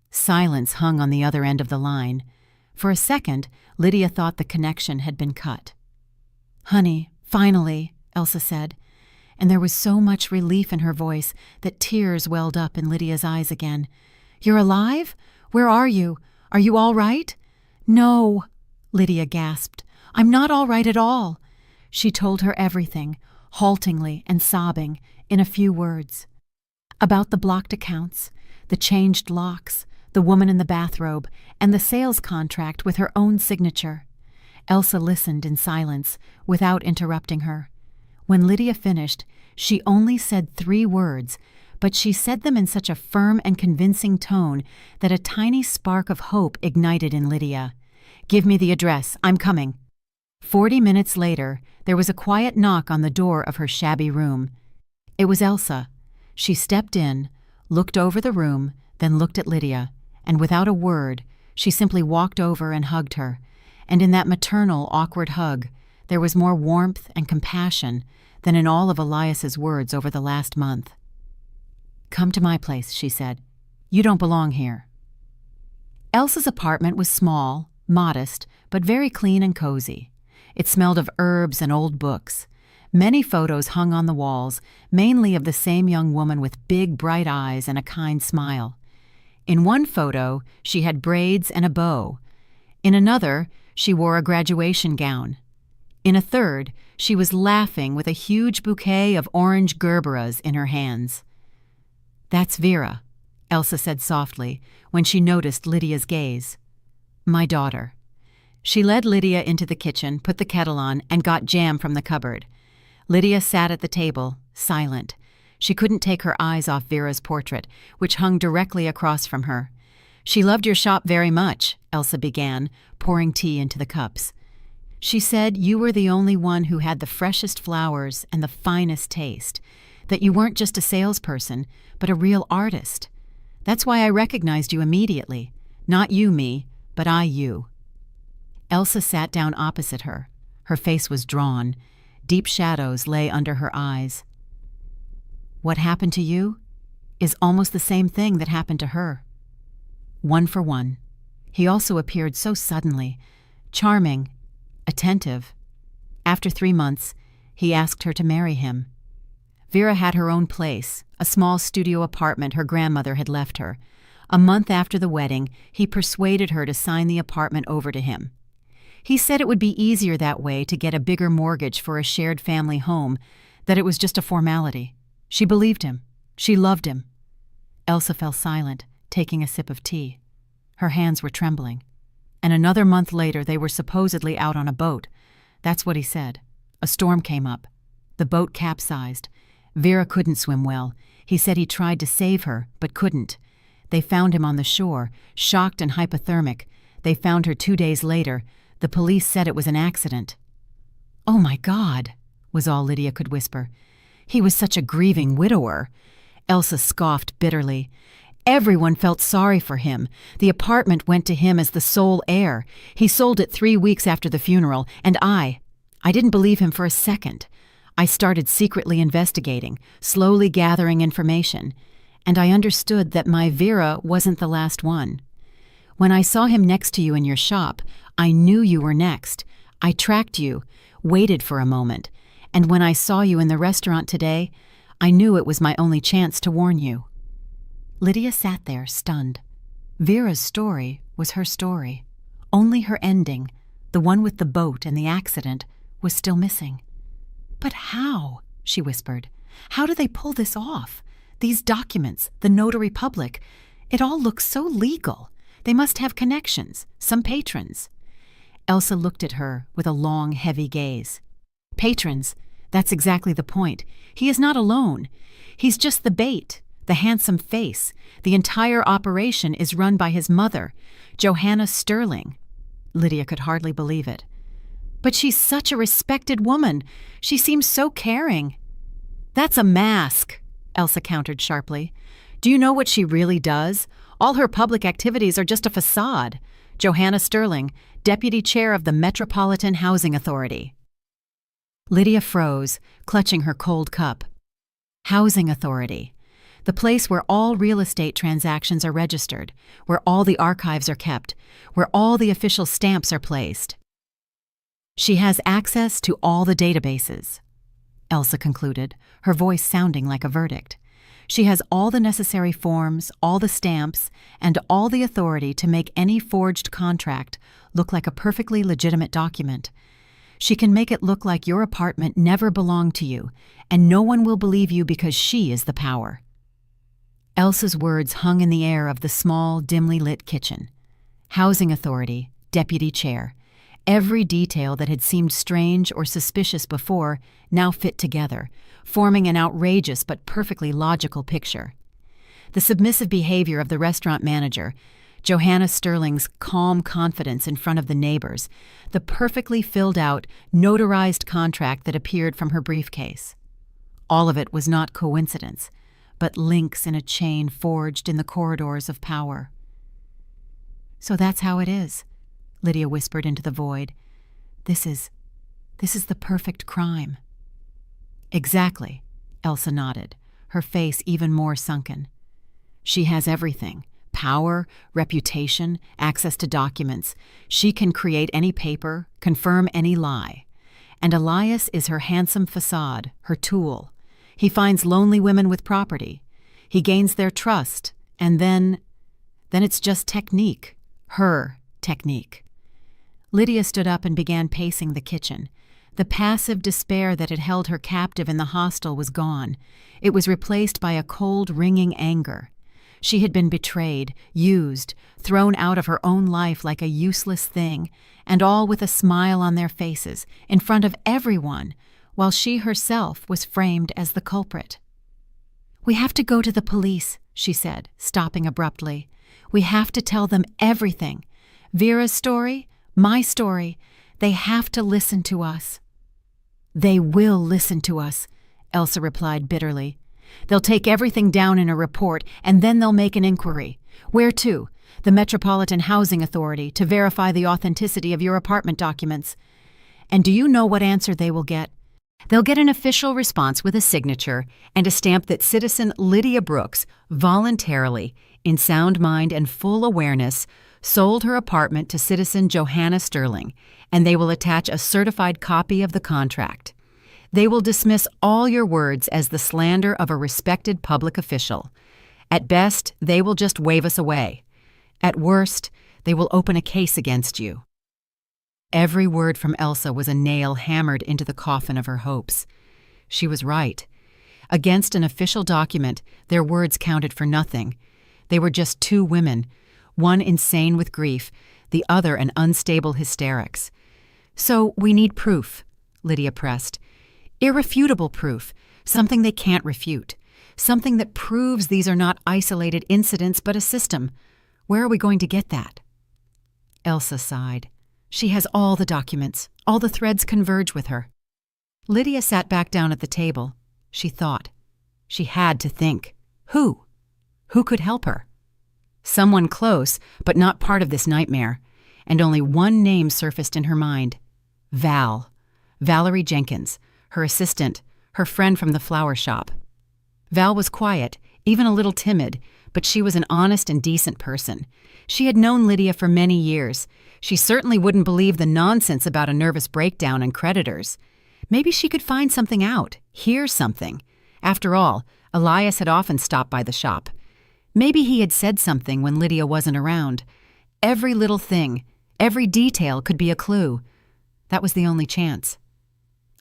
Silence hung on the other end of the line. For a second, Lydia thought the connection had been cut. "Honey, finally," Elsa said, and there was so much relief in her voice that tears welled up in Lydia's eyes again. "You're alive? Where are you? Are you all right?" "No," Lydia gasped. "I'm not all right at all." She told her everything, haltingly and sobbing, in a few words. About the blocked accounts, the changed locks, the woman in the bathrobe, and the sales contract with her own signature. Elsa listened in silence, without interrupting her. When Lydia finished, she only said 3 words, but she said them in such a firm and convincing tone that a tiny spark of hope ignited in Lydia. "Give me the address. I'm coming." 40 minutes later, there was a quiet knock on the door of her shabby room. It was Elsa. She stepped in, looked over the room, then looked at Lydia, and without a word, she simply walked over and hugged her. And in that maternal, awkward hug, there was more warmth and compassion than in all of Elias's words over the last month. "Come to my place," she said. "You don't belong here." Elsa's apartment was small, modest, but very clean and cozy. It smelled of herbs and old books. Many photos hung on the walls, mainly of the same young woman with big, bright eyes and a kind smile. In one photo, she had braids and a bow. In another, she wore a graduation gown. In a third, she was laughing with a huge bouquet of orange gerberas in her hands. "That's Vera," Elsa said softly when she noticed Lydia's gaze. "My daughter." She led Lydia into the kitchen, put the kettle on, and got jam from the cupboard. Lydia sat at the table, silent. She couldn't take her eyes off Vera's portrait, which hung directly across from her. "She loved your shop very much," Elsa began, pouring tea into the cups. "She said you were the only one who had the freshest flowers and the finest taste, that you weren't just a salesperson, but a real artist. That's why I recognized you immediately. Not you, me, but I, you." Elsa sat down opposite her. Her face was drawn. Deep shadows lay under her eyes. "What happened to you is almost the same thing that happened to her. One for one. He also appeared so suddenly, charming, attentive. After 3 months, he asked her to marry him. Vera had her own place, a small studio apartment her grandmother had left her. A month after the wedding, he persuaded her to sign the apartment over to him. He said it would be easier that way to get a bigger mortgage for a shared family home, that it was just a formality. She believed him. She loved him. Elsa fell silent, taking a sip of tea. Her hands were trembling. And another month later, they were supposedly out on a boat. That's what he said. A storm came up. The boat capsized. Vera couldn't swim well. He said he tried to save her, but couldn't. They found him on the shore, shocked and hypothermic. They found her 2 days later. The police said it was an accident." "Oh my God," was all Lydia could whisper. "He was such a grieving widower." Elsa scoffed bitterly. "Everyone felt sorry for him. The apartment went to him as the sole heir. He sold it 3 weeks after the funeral, and I didn't believe him for a second. I started secretly investigating, slowly gathering information, and I understood that my Vera wasn't the last one. When I saw him next to you in your shop, I knew you were next. I tracked you, waited for a moment, and when I saw you in the restaurant today, I knew it was my only chance to warn you." Lydia sat there, stunned. Vera's story was her story. Only her ending, the one with the boat and the accident, was still missing. "But how?" she whispered. "How do they pull this off? These documents, the notary public, it all looks so legal. They must have connections, some patrons." Elsa looked at her with a long, heavy gaze. "Patrons, that's exactly the point. He is not alone. He's just the bait, the handsome face. The entire operation is run by his mother, Johanna Sterling." Lydia could hardly believe it. "But she's such a respected woman. She seems so caring." "That's a mask," Elsa countered sharply. "Do you know what she really does? All her public activities are just a facade. Johanna Sterling, Deputy Chair of the Metropolitan Housing Authority." Lydia froze, clutching her cold cup. Housing Authority. The place where all real estate transactions are registered, where all the archives are kept, where all the official stamps are placed. "She has access to all the databases," Elsa concluded, her voice sounding like a verdict. "She has all the necessary forms, all the stamps, and all the authority to make any forged contract look like a perfectly legitimate document. She can make it look like your apartment never belonged to you, and no one will believe you because she is the power." Elsa's words hung in the air of the small, dimly lit kitchen. Housing Authority, Deputy Chair. Every detail that had seemed strange or suspicious before now fit together, forming an outrageous but perfectly logical picture. The submissive behavior of the restaurant manager, Johanna Sterling's calm confidence in front of the neighbors, the perfectly filled-out, notarized contract that appeared from her briefcase. All of it was not coincidence, but links in a chain forged in the corridors of power. "So that's how it is," Lydia whispered into the void. This is the perfect crime." "Exactly," Elsa nodded, her face even more sunken. "She has everything. Power, reputation, access to documents. She can create any paper, confirm any lie. And Elias is her handsome facade, her tool. He finds lonely women with property. He gains their trust, and then it's just technique. Her technique." Lydia stood up and began pacing the kitchen. The passive despair that had held her captive in the hostel was gone. It was replaced by a cold, ringing anger. She had been betrayed, used, thrown out of her own life like a useless thing, and all with a smile on their faces, in front of everyone, while she herself was framed as the culprit. "We have to go to the police," she said, stopping abruptly. "We have to tell them everything. Vera's story, my story. They have to listen to us." "They will listen to us," Elsa replied bitterly. "They'll take everything down in a report, and then they'll make an inquiry. Where to? The Metropolitan Housing Authority, to verify the authenticity of your apartment documents. And do you know what answer they will get? They'll get an official response with a signature and a stamp that citizen Lydia Brooks voluntarily, in sound mind and full awareness, sold her apartment to citizen Johanna Sterling, and they will attach a certified copy of the contract. They will dismiss all your words as the slander of a respected public official. At best, they will just wave us away. At worst, they will open a case against you." Every word from Elsa was a nail hammered into the coffin of her hopes. She was right. Against an official document, their words counted for nothing. They were just two women, one insane with grief, the other an unstable hysterics. "So we need proof," Lydia pressed. "Irrefutable proof, something they can't refute. Something that proves these are not isolated incidents but a system. Where are we going to get that? Elsa sighed. She has all the documents. All the threads converge with her. Lydia sat back down at the table. She thought. She had to think. Who? Who could help her? Someone close, but not part of this nightmare. And only one name surfaced in her mind. Val. Valerie Jenkins, her assistant, her friend from the flower shop. Val was quiet, even a little timid, but she was an honest and decent person. She had known Lydia for many years. She certainly wouldn't believe the nonsense about a nervous breakdown and creditors. Maybe she could find something out, hear something. After all, Elias had often stopped by the shop. Maybe he had said something when Lydia wasn't around. Every little thing, every detail could be a clue. That was the only chance.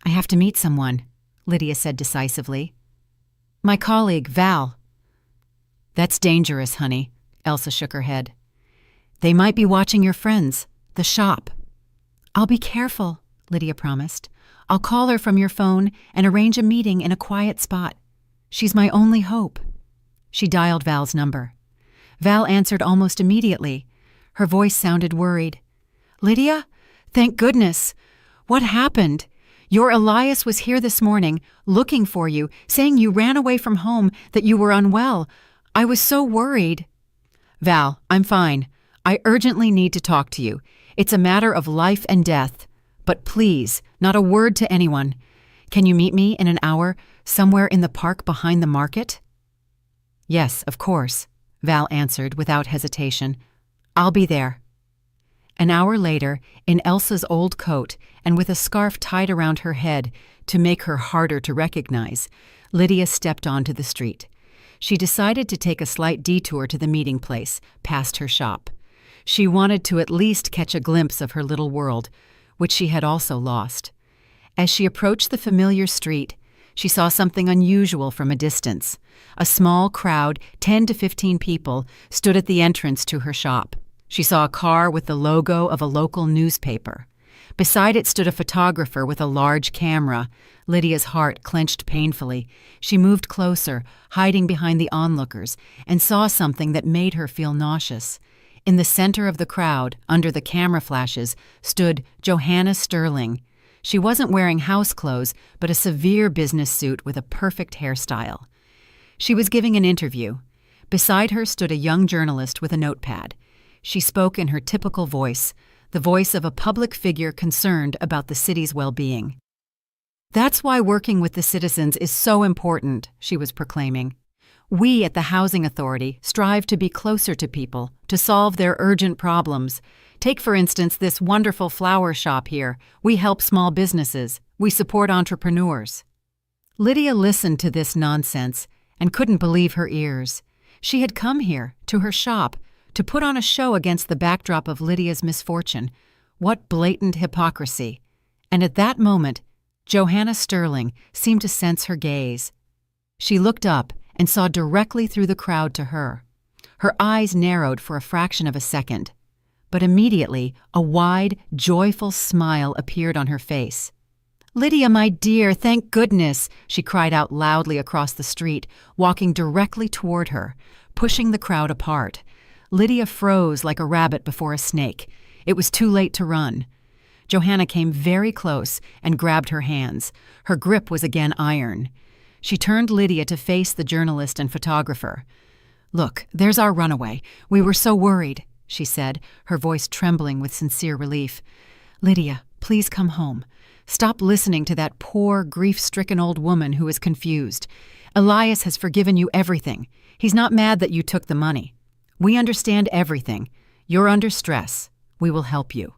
I have to meet someone, Lydia said decisively. My colleague, Val. That's dangerous, honey, Elsa shook her head. They might be watching your friends, the shop. I'll be careful, Lydia promised. I'll call her from your phone and arrange a meeting in a quiet spot. She's my only hope. She dialed Val's number. Val answered almost immediately. Her voice sounded worried. Lydia? Thank goodness. What happened? Your Elias was here this morning, looking for you, saying you ran away from home, that you were unwell. I was so worried. Val, I'm fine. I urgently need to talk to you. It's a matter of life and death. But please, not a word to anyone. Can you meet me in an hour, somewhere in the park behind the market? Yes, of course, Val answered without hesitation. I'll be there. An hour later, in Elsa's old coat and with a scarf tied around her head to make her harder to recognize, Lydia stepped onto the street. She decided to take a slight detour to the meeting place, past her shop. She wanted to at least catch a glimpse of her little world, which she had also lost. As she approached the familiar street, she saw something unusual from a distance. A small crowd, 10 to 15 people, stood at the entrance to her shop. She saw a car with the logo of a local newspaper. Beside it stood a photographer with a large camera. Lydia's heart clenched painfully. She moved closer, hiding behind the onlookers, and saw something that made her feel nauseous. In the center of the crowd, under the camera flashes, stood Johanna Sterling. She wasn't wearing house clothes, but a severe business suit with a perfect hairstyle. She was giving an interview. Beside her stood a young journalist with a notepad. She spoke in her typical voice, the voice of a public figure concerned about the city's well-being. That's why working with the citizens is so important, she was proclaiming. We at the Housing Authority strive to be closer to people, to solve their urgent problems. Take, for instance, this wonderful flower shop here. We help small businesses. We support entrepreneurs. Lydia listened to this nonsense and couldn't believe her ears. She had come here, to her shop, to put on a show against the backdrop of Lydia's misfortune. What blatant hypocrisy. And at that moment, Johanna Sterling seemed to sense her gaze. She looked up and saw directly through the crowd to her. Her eyes narrowed for a fraction of a second, but immediately a wide, joyful smile appeared on her face. Lydia, my dear, thank goodness, she cried out loudly across the street, walking directly toward her, pushing the crowd apart. Lydia froze like a rabbit before a snake. It was too late to run. Johanna came very close and grabbed her hands. Her grip was again iron. She turned Lydia to face the journalist and photographer. Look, there's our runaway. We were so worried, she said, her voice trembling with sincere relief. Lydia, please come home. Stop listening to that poor, grief-stricken old woman who is confused. Elias has forgiven you everything. He's not mad that you took the money. We understand everything. You're under stress. We will help you.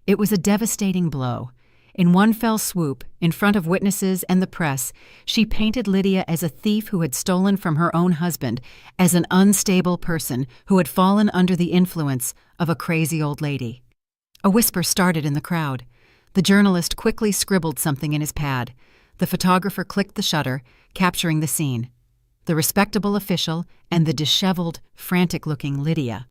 It was a devastating blow. In one fell swoop, in front of witnesses and the press, she painted Lydia as a thief who had stolen from her own husband, as an unstable person who had fallen under the influence of a crazy old lady. A whisper started in the crowd. The journalist quickly scribbled something in his pad. The photographer clicked the shutter, capturing the scene. The respectable official and the disheveled, frantic-looking Lydia.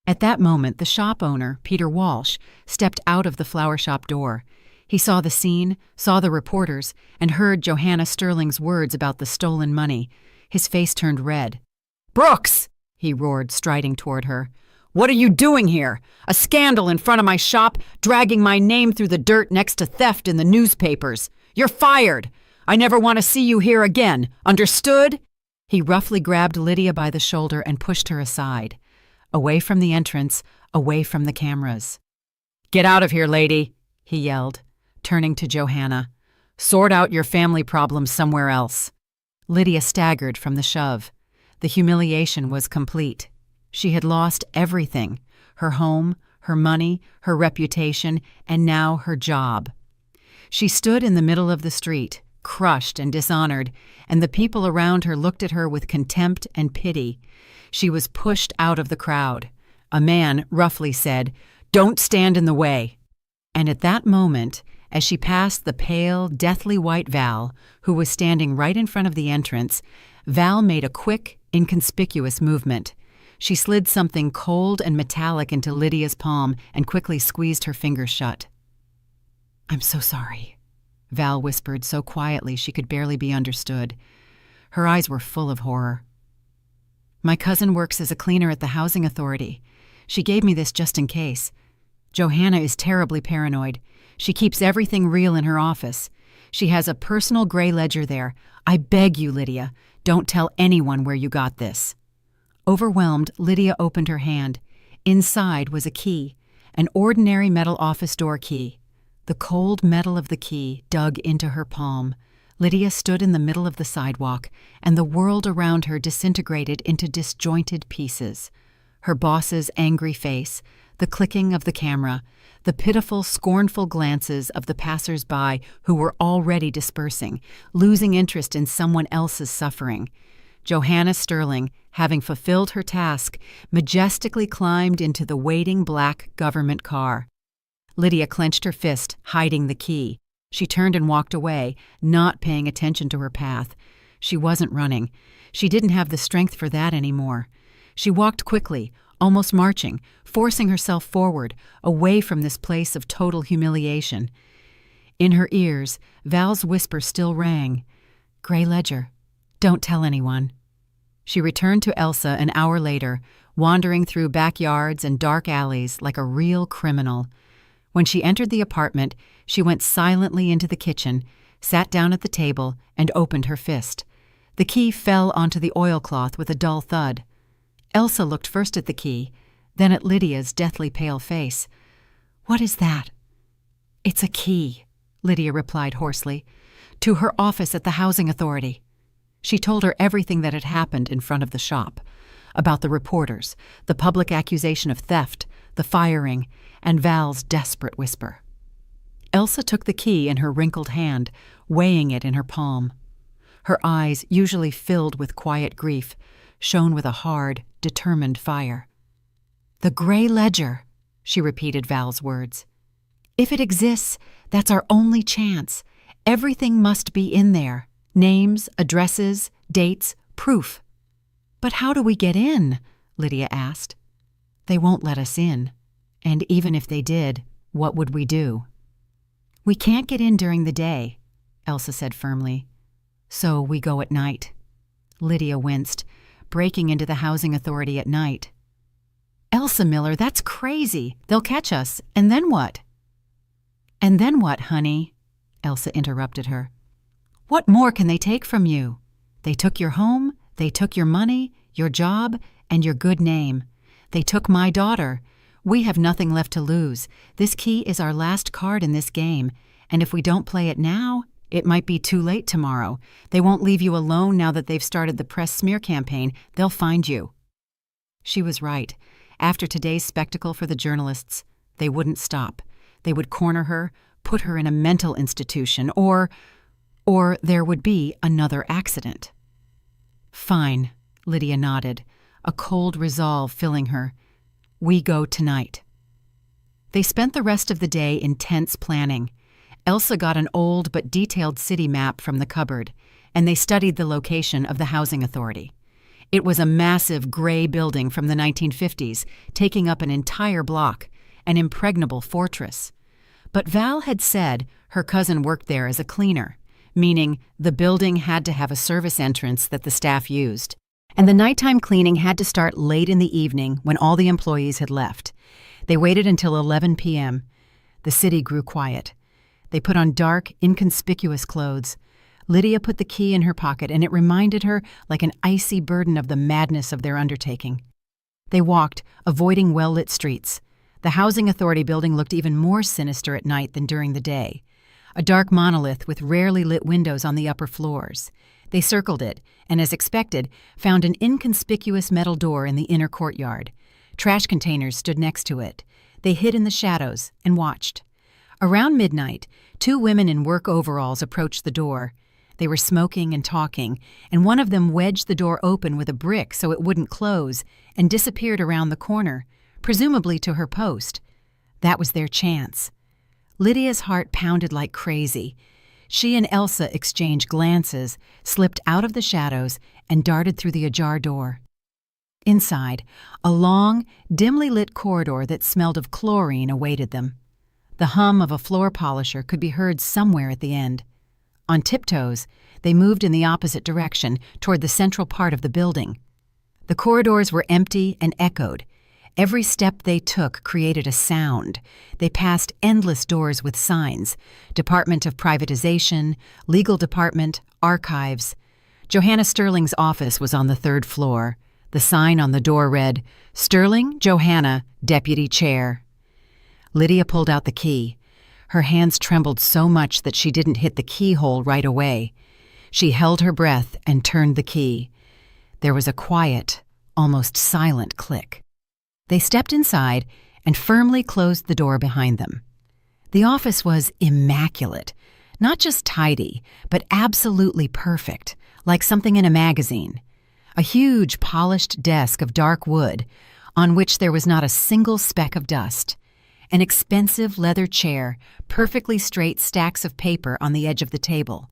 At that moment, the shop owner, Peter Walsh, stepped out of the flower shop door. He saw the scene, saw the reporters, and heard Johanna Sterling's words about the stolen money. His face turned red. "Brooks!" he roared, striding toward her. "What are you doing here? A scandal in front of my shop, dragging my name through the dirt next to theft in the newspapers. You're fired! I never want to see you here again. Understood?" He roughly grabbed Lydia by the shoulder and pushed her aside. Away from the entrance, away from the cameras. "Get out of here, lady," he yelled, turning to Johanna. "Sort out your family problems somewhere else." Lydia staggered from the shove. The humiliation was complete. She had lost everything: her home, her money, her reputation, and now her job. She stood in the middle of the street, crushed and dishonored, and the people around her looked at her with contempt and pity. She was pushed out of the crowd. A man roughly said, "Don't stand in the way." And at that moment, as she passed the pale, deathly white Val, who was standing right in front of the entrance, Val made a quick, inconspicuous movement. She slid something cold and metallic into Lydia's palm and quickly squeezed her fingers shut. "I'm so sorry," Val whispered so quietly she could barely be understood. Her eyes were full of horror. "My cousin works as a cleaner at the housing authority. She gave me this just in case. Johanna is terribly paranoid. She keeps everything real in her office. She has a personal gray ledger there. I beg you, Lydia, don't tell anyone where you got this." Overwhelmed, Lydia opened her hand. Inside was a key, an ordinary metal office door key. The cold metal of the key dug into her palm. Lydia stood in the middle of the sidewalk, and the world around her disintegrated into disjointed pieces. Her boss's angry face, the clicking of the camera, the pitiful, scornful glances of the passers-by who were already dispersing, losing interest in someone else's suffering. Johanna Sterling, having fulfilled her task, majestically climbed into the waiting black government car. Lydia clenched her fist, hiding the key. She turned and walked away, not paying attention to her path. She wasn't running. She didn't have the strength for that anymore. She walked quickly, almost marching, forcing herself forward, away from this place of total humiliation. In her ears, Val's whisper still rang. "Gray ledger. Don't tell anyone." She returned to Elsa an hour later, wandering through backyards and dark alleys like a real criminal. When she entered the apartment, she went silently into the kitchen, sat down at the table, and opened her fist. The key fell onto the oilcloth with a dull thud. Elsa looked first at the key, then at Lydia's deathly pale face. "What is that?" "It's a key," Lydia replied hoarsely, "to her office at the housing authority." She told her everything that had happened in front of the shop, about the reporters, the public accusation of theft, the firing, and Val's desperate whisper. Elsa took the key in her wrinkled hand, weighing it in her palm. Her eyes, usually filled with quiet grief, shone with a hard, determined fire. "The gray ledger," she repeated Val's words. "If it exists, that's our only chance. Everything must be in there. Names, addresses, dates, proof." "But how do we get in?" Lydia asked. "They won't let us in. And even if they did, what would we do?" "We can't get in during the day," Elsa said firmly. "So we go at night." Lydia winced, breaking into the housing authority at night. "Elsa Miller, that's crazy. They'll catch us, and then what?" "And then what, honey?" Elsa interrupted her. "What more can they take from you? They took your home, they took your money, your job, and your good name. They took my daughter. We have nothing left to lose. This key is our last card in this game, and if we don't play it now, it might be too late tomorrow. They won't leave you alone now that they've started the press smear campaign. They'll find you." She was right. After today's spectacle for the journalists, they wouldn't stop. They would corner her, put her in a mental institution, or there would be another accident. "Fine," Lydia nodded, a cold resolve filling her. "We go tonight." They spent the rest of the day in tense planning. Elsa got an old but detailed city map from the cupboard, and they studied the location of the housing authority. It was a massive gray building from the 1950s, taking up an entire block, an impregnable fortress. But Val had said her cousin worked there as a cleaner, meaning the building had to have a service entrance that the staff used. And the nighttime cleaning had to start late in the evening when all the employees had left. They waited until 11 p.m. The city grew quiet. They put on dark, inconspicuous clothes. Lydia put the key in her pocket, and it reminded her like an icy burden of the madness of their undertaking. They walked, avoiding well-lit streets. The housing authority building looked even more sinister at night than during the day. A dark monolith with rarely lit windows on the upper floors. They circled it, and as expected, found an inconspicuous metal door in the inner courtyard. Trash containers stood next to it. They hid in the shadows and watched. Around midnight, 2 women in work overalls approached the door. They were smoking and talking, and one of them wedged the door open with a brick so it wouldn't close and disappeared around the corner, presumably to her post. That was their chance. Lydia's heart pounded like crazy. She and Elsa exchanged glances, slipped out of the shadows, and darted through the ajar door. Inside, a long, dimly lit corridor that smelled of chlorine awaited them. The hum of a floor polisher could be heard somewhere at the end. On tiptoes, they moved in the opposite direction, toward the central part of the building. The corridors were empty and echoed. Every step they took created a sound. They passed endless doors with signs: Department of Privatization, Legal Department, Archives. Johanna Sterling's office was on the 3rd floor. The sign on the door read, "Sterling, Johanna, Deputy Chair." Lydia pulled out the key. Her hands trembled so much that she didn't hit the keyhole right away. She held her breath and turned the key. There was a quiet, almost silent click. They stepped inside and firmly closed the door behind them. The office was immaculate, not just tidy, but absolutely perfect, like something in a magazine. A huge polished desk of dark wood, on which there was not a single speck of dust. An expensive leather chair, perfectly straight stacks of paper on the edge of the table.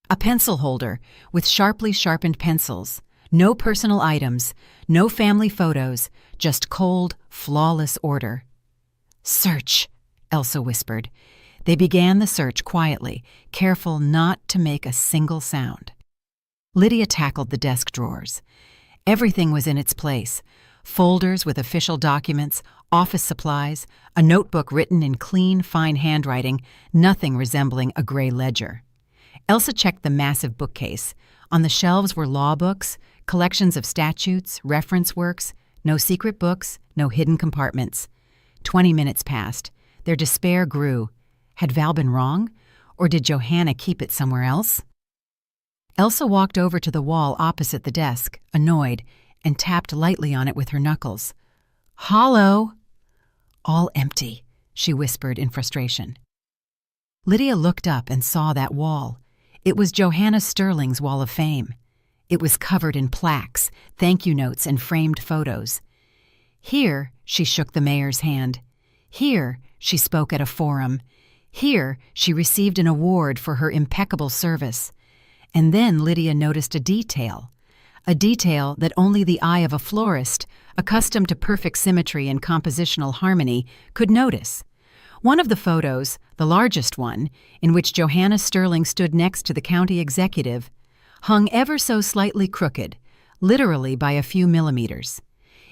A pencil holder with sharply sharpened pencils. No personal items, no family photos, just cold, flawless order. "Search," Elsa whispered. They began the search quietly, careful not to make a single sound. Lydia tackled the desk drawers. Everything was in its place. Folders with official documents, office supplies, a notebook written in clean, fine handwriting, nothing resembling a gray ledger. Elsa checked the massive bookcase. On the shelves were law books, collections of statutes, reference works, no secret books, no hidden compartments. 20 minutes passed. Their despair grew. Had Val been wrong? Or did Johanna keep it somewhere else? Elsa walked over to the wall opposite the desk, annoyed, and tapped lightly on it with her knuckles. "Hollow!" "All empty," she whispered in frustration. Lydia looked up and saw that wall. It was Johanna Sterling's Wall of Fame. It was covered in plaques, thank you notes, and framed photos. Here, she shook the mayor's hand. Here, she spoke at a forum. Here, she received an award for her impeccable service. And then Lydia noticed a detail that only the eye of a florist, accustomed to perfect symmetry and compositional harmony, could notice. One of the photos, the largest one, in which Johanna Sterling stood next to the county executive, hung ever so slightly crooked, literally by a few millimeters.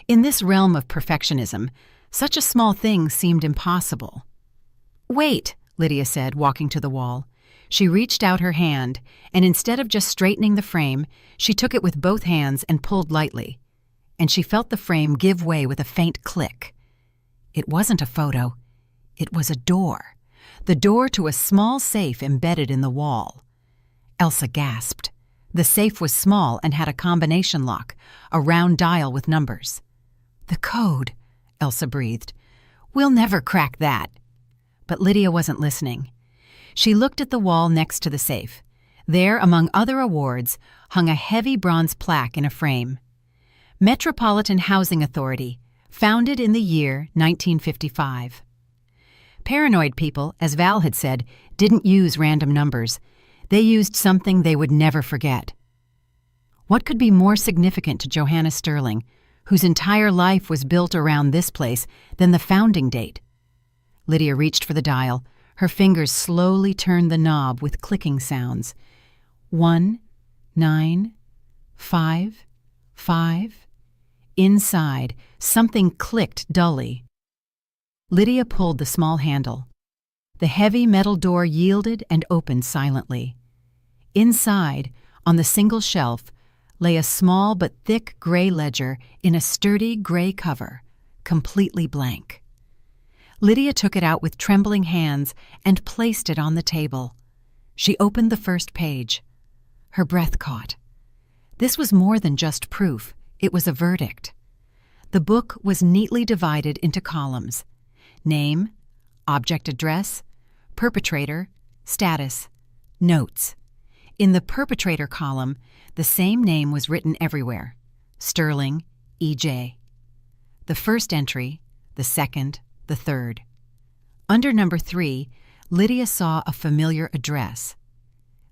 In this realm of perfectionism, such a small thing seemed impossible. "Wait," Lydia said, walking to the wall. She reached out her hand, and instead of just straightening the frame, she took it with both hands and pulled lightly. And she felt the frame give way with a faint click. It wasn't a photo. It was a door. The door to a small safe embedded in the wall. Elsa gasped. The safe was small and had a combination lock, a round dial with numbers. "The code," Elsa breathed. "We'll never crack that." But Lydia wasn't listening. She looked at the wall next to the safe. There, among other awards, hung a heavy bronze plaque in a frame. Metropolitan Housing Authority, founded in the year 1955. Paranoid people, as Val had said, didn't use random numbers. They used something they would never forget. What could be more significant to Johanna Sterling, whose entire life was built around this place, than the founding date? Lydia reached for the dial. Her fingers slowly turned the knob with clicking sounds. 1, 9, 5, 5. Inside, something clicked dully. Lydia pulled the small handle. The heavy metal door yielded and opened silently. Inside, on the single shelf, lay a small but thick gray ledger in a sturdy gray cover, completely blank. Lydia took it out with trembling hands and placed it on the table. She opened the first page. Her breath caught. This was more than just proof. It was a verdict. The book was neatly divided into columns: name, object address, perpetrator, status, notes. In the perpetrator column, the same name was written everywhere: Sterling, E.J. The first entry, the second, the third. Under number 3, Lydia saw a familiar address.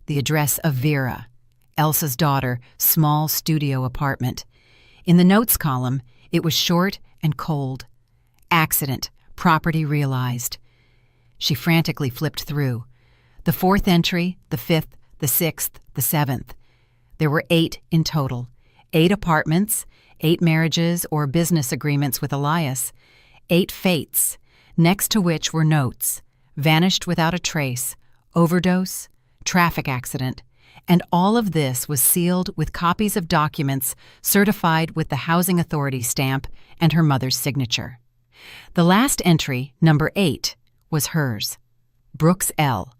The address of Vera, Elsa's daughter, small studio apartment. In the notes column, it was short and cold. Accident, property realized. She frantically flipped through. The 4th entry, the 5th, the 6th, the 7th. There were 8 in total. 8 apartments, 8 marriages or business agreements with Elias, 8 fates, next to which were notes: vanished without a trace, overdose, traffic accident, and all of this was sealed with copies of documents certified with the Housing Authority stamp and her mother's signature. The last entry, number 8, was hers. Brooks L.,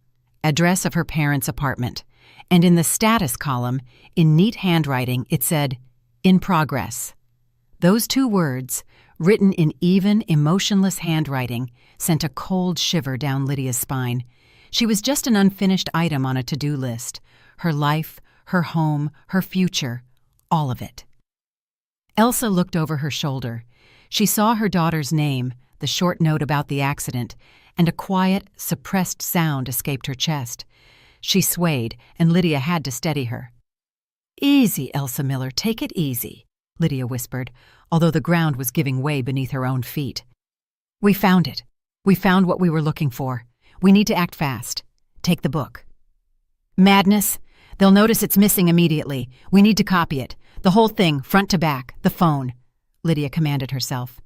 address of her parents' apartment, and in the status column, in neat handwriting, it said, "In progress." Those 2 words, written in even, emotionless handwriting, sent a cold shiver down Lydia's spine. She was just an unfinished item on a to-do list. Her life, her home, her future, all of it. Elsa looked over her shoulder. She saw her daughter's name, the short note about the accident, and a quiet, suppressed sound escaped her chest. She swayed, and Lydia had to steady her. "Easy, Elsa Miller, take it easy," Lydia whispered, although the ground was giving way beneath her own feet. "We found it. We found what we were looking for. We need to act fast. Take the book." "Madness. They'll notice it's missing immediately. We need to copy it. The whole thing, front to back, the phone," Lydia commanded herself.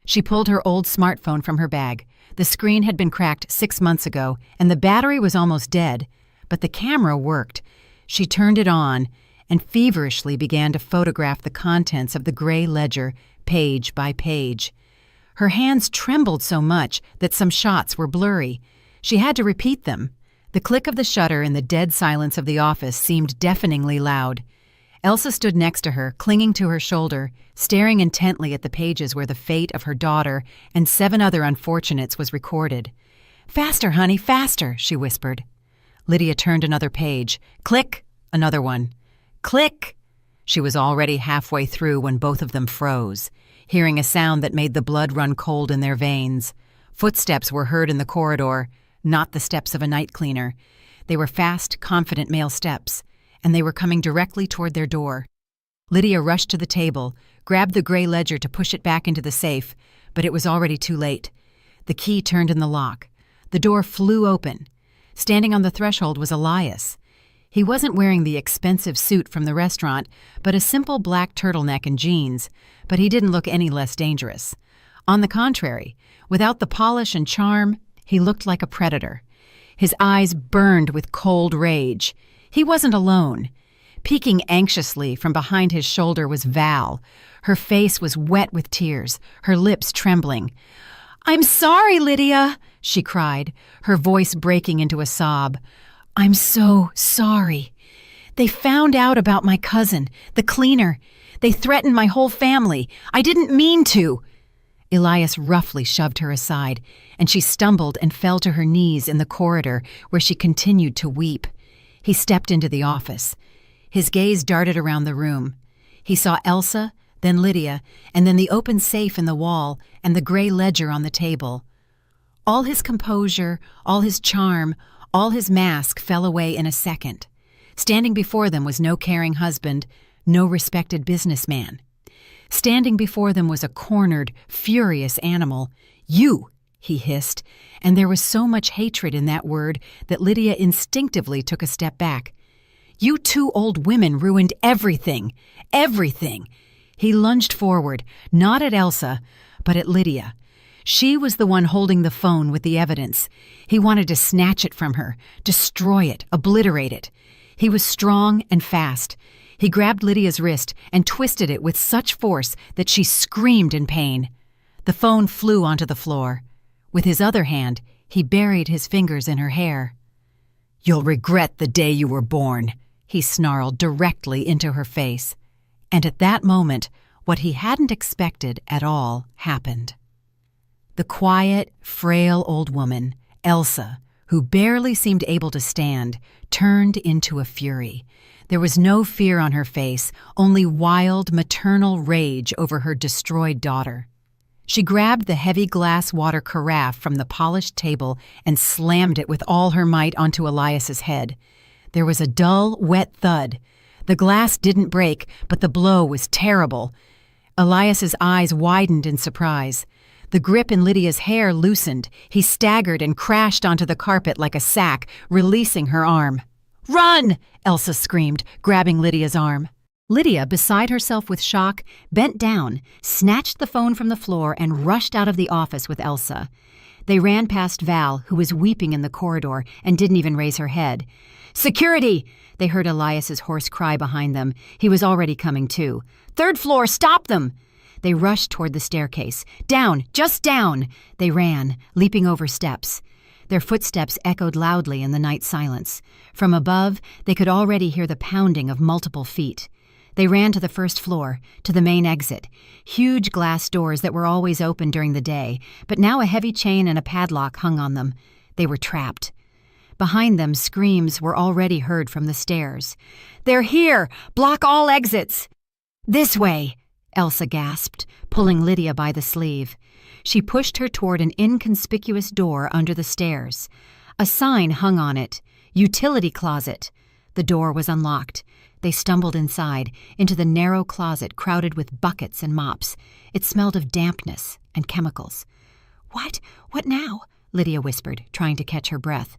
She pulled her old smartphone from her bag. The screen had been cracked 6 months ago, and the battery was almost dead, but the camera worked. She turned it on and feverishly began to photograph the contents of the gray ledger, page by page. Her hands trembled so much that some shots were blurry. She had to repeat them. The click of the shutter in the dead silence of the office seemed deafeningly loud. Elsa stood next to her, clinging to her shoulder, staring intently at the pages where the fate of her daughter and 7 other unfortunates was recorded. "Faster, honey, faster," she whispered. Lydia turned another page. Click, another one. Click! She was already halfway through when both of them froze, hearing a sound that made the blood run cold in their veins. Footsteps were heard in the corridor, not the steps of a night cleaner. They were fast, confident male steps, and they were coming directly toward their door. Lydia rushed to the table, grabbed the gray ledger to push it back into the safe, but it was already too late. The key turned in the lock. The door flew open. Standing on the threshold was Elias. He wasn't wearing the expensive suit from the restaurant, but a simple black turtleneck and jeans, but he didn't look any less dangerous. On the contrary, without the polish and charm, he looked like a predator. His eyes burned with cold rage. He wasn't alone. Peeking anxiously from behind his shoulder was Val. Her face was wet with tears, her lips trembling. "I'm sorry, Lydia," she cried, her voice breaking into a sob. "I'm so sorry. They found out about my cousin, the cleaner. They threatened my whole family. I didn't mean to." Elias roughly shoved her aside, and she stumbled and fell to her knees in the corridor where she continued to weep. He stepped into the office. His gaze darted around the room. He saw Elsa, then Lydia, and then the open safe in the wall and the gray ledger on the table. All his composure, all his charm, all his mask fell away in a second. Standing before them was no caring husband, no respected businessman. Standing before them was a cornered, furious animal. "You!" he hissed, and there was so much hatred in that word that Lydia instinctively took a step back. You two old women ruined everything. Everything. He lunged forward, not at Elsa, but at Lydia. She was the one holding the phone with the evidence. He wanted to snatch it from her, destroy it, obliterate it. He was strong and fast. He grabbed Lydia's wrist and twisted it with such force that she screamed in pain. The phone flew onto the floor. With his other hand, he buried his fingers in her hair. "You'll regret the day you were born," he snarled directly into her face. And at that moment, what he hadn't expected at all happened. The quiet, frail old woman, Elsa, who barely seemed able to stand, turned into a fury. There was no fear on her face, only wild, maternal rage over her destroyed daughter. She grabbed the heavy glass water carafe from the polished table and slammed it with all her might onto Elias's head. There was a dull, wet thud. The glass didn't break, but the blow was terrible. Elias's eyes widened in surprise. The grip in Lydia's hair loosened. He staggered and crashed onto the carpet like a sack, releasing her arm. "Run!" Elsa screamed, grabbing Lydia's arm. Lydia, beside herself with shock, bent down, snatched the phone from the floor, and rushed out of the office with Elsa. They ran past Val, who was weeping in the corridor and didn't even raise her head. "Security!" They heard Elias's hoarse cry behind them. He was already coming too. "Third floor, stop them!" They rushed toward the staircase. "Down! Just down!" They ran, leaping over steps. Their footsteps echoed loudly in the night silence. From above, they could already hear the pounding of multiple feet. They ran to the first floor, to the main exit. Huge glass doors that were always open during the day, but now a heavy chain and a padlock hung on them. They were trapped. Behind them, screams were already heard from the stairs. "They're here! Block all exits!" "This way!" Elsa gasped, pulling Lydia by the sleeve. She pushed her toward an inconspicuous door under the stairs. A sign hung on it, "Utility Closet." The door was unlocked. They stumbled inside, into the narrow closet crowded with buckets and mops. It smelled of dampness and chemicals. "What? What now?" Lydia whispered, trying to catch her breath.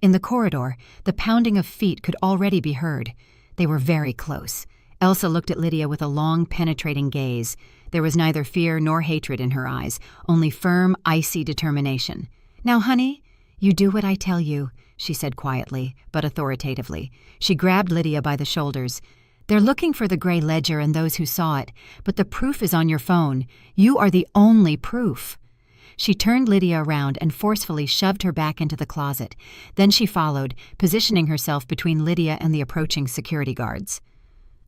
In the corridor, the pounding of feet could already be heard. They were very close. Elsa looked at Lydia with a long, penetrating gaze. There was neither fear nor hatred in her eyes, only firm, icy determination. "Now, honey, you do what I tell you," she said quietly, but authoritatively. She grabbed Lydia by the shoulders. "They're looking for the gray ledger and those who saw it, but the proof is on your phone. You are the only proof." She turned Lydia around and forcefully shoved her back into the closet. Then she followed, positioning herself between Lydia and the approaching security guards.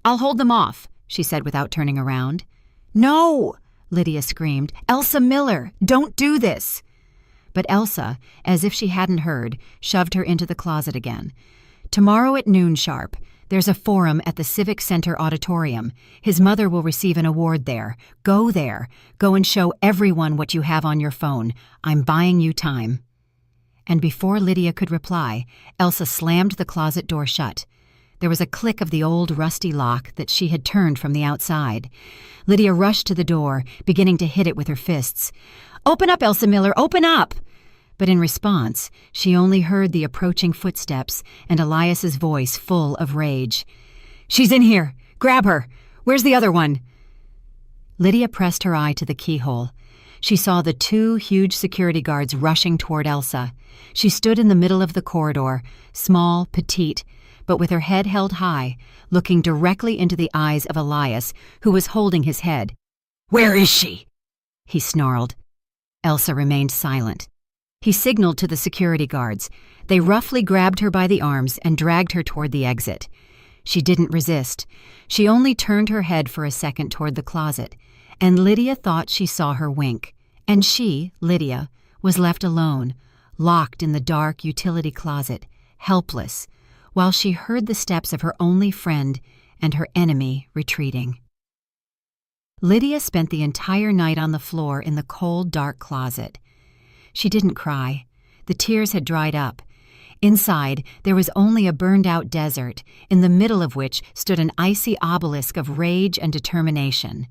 "I'll hold them off," she said without turning around. "No!" Lydia screamed. "Elsa Miller, don't do this!" But Elsa, as if she hadn't heard, shoved her into the closet again. "Tomorrow at noon sharp, there's a forum at the Civic Center Auditorium. His mother will receive an award there. Go there. Go and show everyone what you have on your phone. I'm buying you time." And before Lydia could reply, Elsa slammed the closet door shut. There was a click of the old rusty lock that she had turned from the outside. Lydia rushed to the door, beginning to hit it with her fists. "Open up, Elsa Miller, open up!" But in response, she only heard the approaching footsteps and Elias's voice full of rage. "She's in here! Grab her! Where's the other one?" Lydia pressed her eye to the keyhole. She saw the two huge security guards rushing toward Elsa. She stood in the middle of the corridor, small, petite, but with her head held high, looking directly into the eyes of Elias, who was holding his head. "Where is she?" he snarled. Elsa remained silent. He signaled to the security guards. They roughly grabbed her by the arms and dragged her toward the exit. She didn't resist. She only turned her head for a second toward the closet, and Lydia thought she saw her wink. And she, Lydia, was left alone, locked in the dark utility closet, helpless, while she heard the steps of her only friend and her enemy retreating. Lydia spent the entire night on the floor in the cold, dark closet. She didn't cry. The tears had dried up. Inside, there was only a burned-out desert, in the middle of which stood an icy obelisk of rage and determination.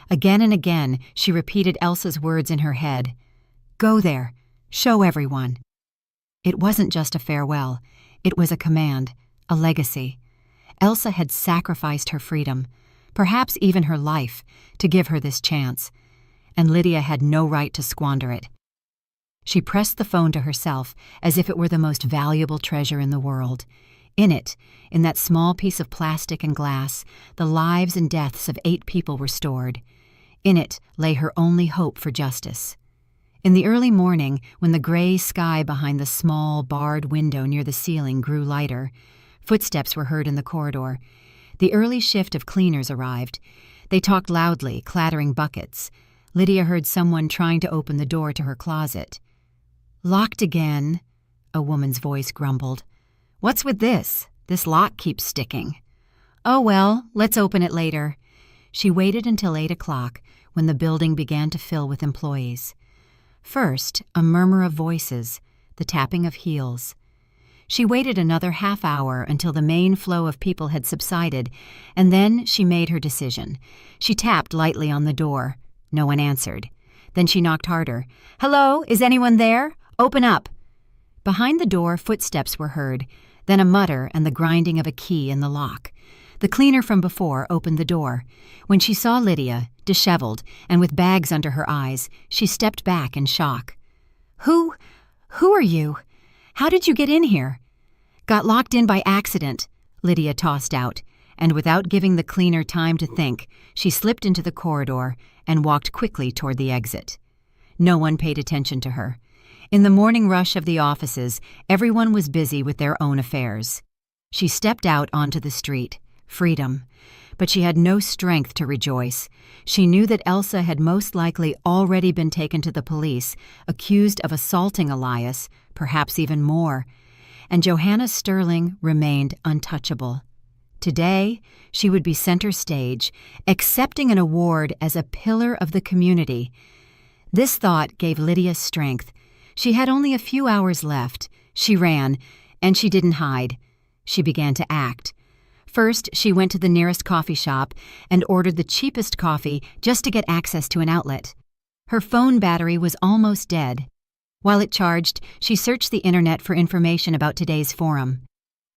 Again and again, she repeated Elsa's words in her head. "Go there. Show everyone." It wasn't just a farewell. It was a command, a legacy. Elsa had sacrificed her freedom, perhaps even her life, to give her this chance, and Lydia had no right to squander it. She pressed the phone to herself as if it were the most valuable treasure in the world. In it, in that small piece of plastic and glass, the lives and deaths of 8 people were stored. In it lay her only hope for justice. In the early morning, when the gray sky behind the small, barred window near the ceiling grew lighter, footsteps were heard in the corridor. The early shift of cleaners arrived. They talked loudly, clattering buckets. Lydia heard someone trying to open the door to her closet. "Locked again," a woman's voice grumbled. "What's with this? This lock keeps sticking." "Oh well, let's open it later." She waited until 8 o'clock, when the building began to fill with employees. First, a murmur of voices, the tapping of heels. She waited another half hour until the main flow of people had subsided, and then she made her decision. She tapped lightly on the door. No one answered. Then she knocked harder. "Hello, is anyone there? Open up." Behind the door, footsteps were heard, then a mutter and the grinding of a key in the lock. The cleaner from before opened the door. When she saw Lydia, disheveled and with bags under her eyes, she stepped back in shock. Who are you? How did you get in here?" "Got locked in by accident," Lydia tossed out, and without giving the cleaner time to think, she slipped into the corridor and walked quickly toward the exit. No one paid attention to her. In the morning rush of the offices, everyone was busy with their own affairs. She stepped out onto the street. Freedom. But she had no strength to rejoice. She knew that Elsa had most likely already been taken to the police, accused of assaulting Elias, perhaps even more, and Johanna Sterling remained untouchable. Today, she would be center stage, accepting an award as a pillar of the community. This thought gave Lydia strength. She had only a few hours left. She ran, and she didn't hide. She began to act. First, she went to the nearest coffee shop and ordered the cheapest coffee just to get access to an outlet. Her phone battery was almost dead. While it charged, she searched the internet for information about today's forum.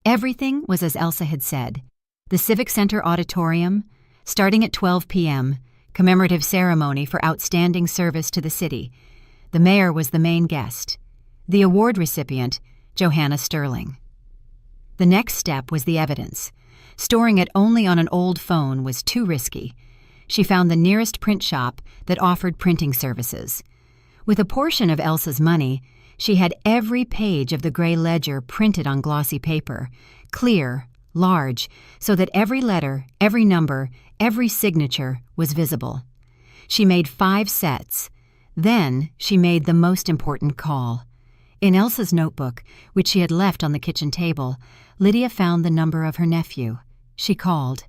Everything was as Elsa had said. The Civic Center Auditorium, starting at 12 p.m., commemorative ceremony for outstanding service to the city. The mayor was the main guest. The award recipient, Johanna Sterling. The next step was the evidence. Storing it only on an old phone was too risky. She found the nearest print shop that offered printing services. With a portion of Elsa's money, she had every page of the gray ledger printed on glossy paper, clear, large, so that every letter, every number, every signature was visible. She made 5 sets. Then she made the most important call. In Elsa's notebook, which she had left on the kitchen table, Lydia found the number of her nephew. She called.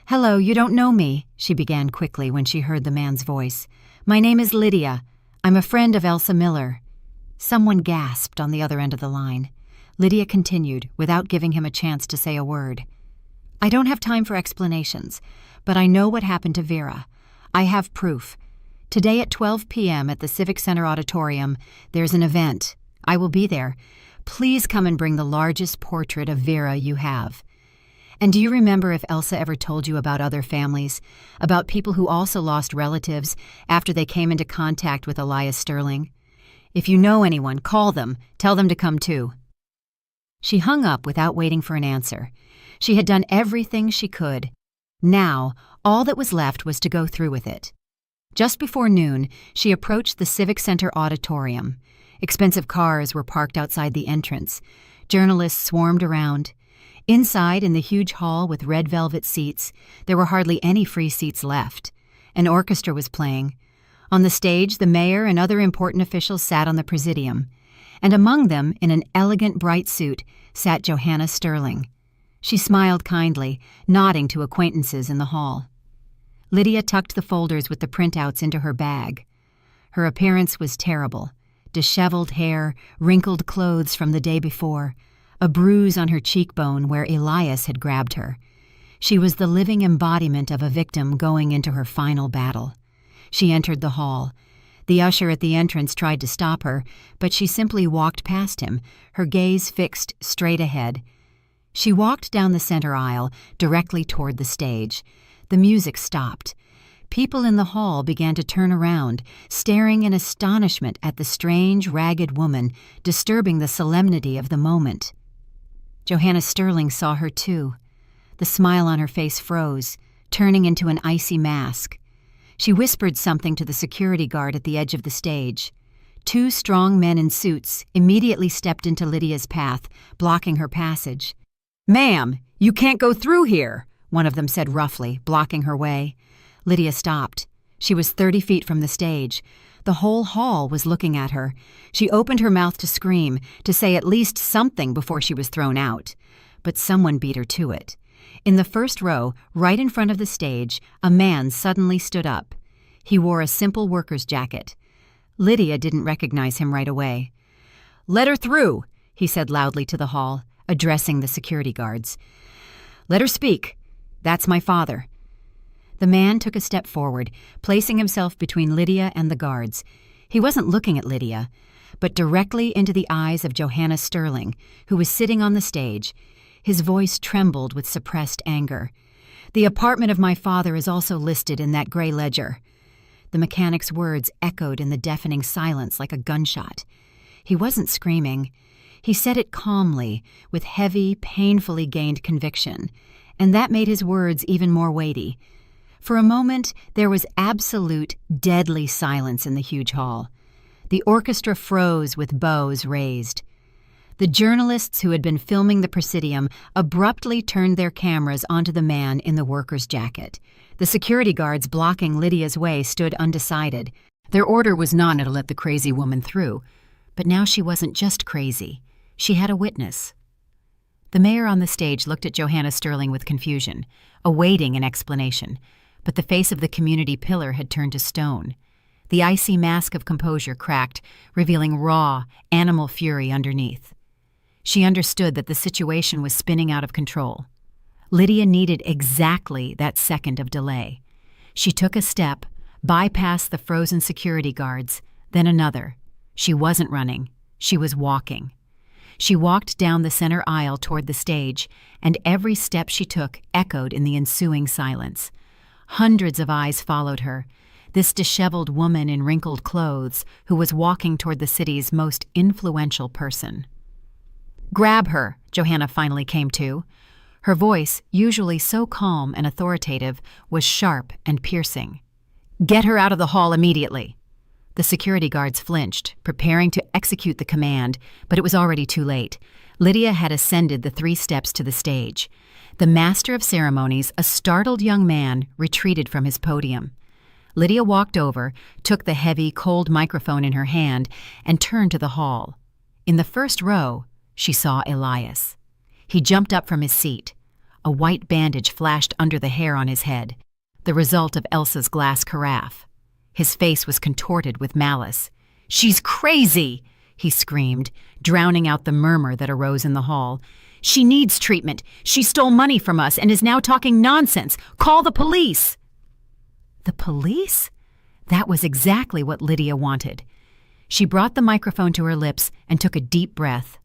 "Hello, you don't know me," she began quickly when she heard the man's voice. "My name is Lydia. I'm a friend of Elsa Miller." Someone gasped on the other end of the line. Lydia continued, without giving him a chance to say a word. "I don't have time for explanations, but I know what happened to Vera. I have proof. Today at 12 p.m. at the Civic Center Auditorium, there's an event. I will be there. Please come and bring the largest portrait of Vera you have. And do you remember if Elsa ever told you about other families, about people who also lost relatives after they came into contact with Elias Sterling? If you know anyone, call them. Tell them to come too." She hung up without waiting for an answer. She had done everything she could. Now, all that was left was to go through with it. Just before noon, she approached the Civic Center Auditorium. Expensive cars were parked outside the entrance. Journalists swarmed around. Inside, in the huge hall with red velvet seats, there were hardly any free seats left. An orchestra was playing. On the stage, the mayor and other important officials sat on the presidium. And among them, in an elegant bright suit, sat Johanna Sterling. She smiled kindly, nodding to acquaintances in the hall. Lydia tucked the folders with the printouts into her bag. Her appearance was terrible. Disheveled hair, wrinkled clothes from the day before, a bruise on her cheekbone where Elias had grabbed her. She was the living embodiment of a victim going into her final battle. She entered the hall. The usher at the entrance tried to stop her, but she simply walked past him, her gaze fixed straight ahead. She walked down the center aisle, directly toward the stage. The music stopped. People in the hall began to turn around, staring in astonishment at the strange, ragged woman, disturbing the solemnity of the moment. Johanna Sterling saw her too. The smile on her face froze, turning into an icy mask. She whispered something to the security guard at the edge of the stage. Two strong men in suits immediately stepped into Lydia's path, blocking her passage. "Ma'am, you can't go through here," one of them said roughly, blocking her way. Lydia stopped. She was 30 feet from the stage. The whole hall was looking at her. She opened her mouth to scream, to say at least something before she was thrown out. But someone beat her to it. In the first row, right in front of the stage, a man suddenly stood up. He wore a simple worker's jacket. Lydia didn't recognize him right away. "Let her through," he said loudly to the hall, addressing the security guards. "Let her speak. That's my father." The man took a step forward, placing himself between Lydia and the guards. He wasn't looking at Lydia, but directly into the eyes of Johanna Sterling, who was sitting on the stage. His voice trembled with suppressed anger. "The apartment of my father is also listed in that gray ledger." The mechanic's words echoed in the deafening silence like a gunshot. He wasn't screaming. He said it calmly, with heavy, painfully gained conviction, and that made his words even more weighty. For a moment, there was absolute, deadly silence in the huge hall. The orchestra froze with bows raised. The journalists who had been filming the Presidium abruptly turned their cameras onto the man in the worker's jacket. The security guards blocking Lydia's way stood undecided. Their order was not to let the crazy woman through, but now she wasn't just crazy. She had a witness. The mayor on the stage looked at Johanna Sterling with confusion, awaiting an explanation, but the face of the community pillar had turned to stone. The icy mask of composure cracked, revealing raw, animal fury underneath. She understood that the situation was spinning out of control. Lydia needed exactly that second of delay. She took a step, bypassed the frozen security guards, then another. She wasn't running. She was walking. She walked down the center aisle toward the stage, and every step she took echoed in the ensuing silence. Hundreds of eyes followed her, this disheveled woman in wrinkled clothes who was walking toward the city's most influential person. "Grab her," Johanna finally came to. Her voice, usually so calm and authoritative, was sharp and piercing. "Get her out of the hall immediately." The security guards flinched, preparing to execute the command, but it was already too late. Lydia had ascended the 3 steps to the stage. The master of ceremonies, a startled young man, retreated from his podium. Lydia walked over, took the heavy, cold microphone in her hand, and turned to the hall. In the first row, she saw Elias. He jumped up from his seat. A white bandage flashed under the hair on his head, the result of Elsa's glass carafe. His face was contorted with malice. "She's crazy!" he screamed, drowning out the murmur that arose in the hall. "She needs treatment. She stole money from us and is now talking nonsense. Call the police!" The police? That was exactly what Lydia wanted. She brought the microphone to her lips and took a deep breath.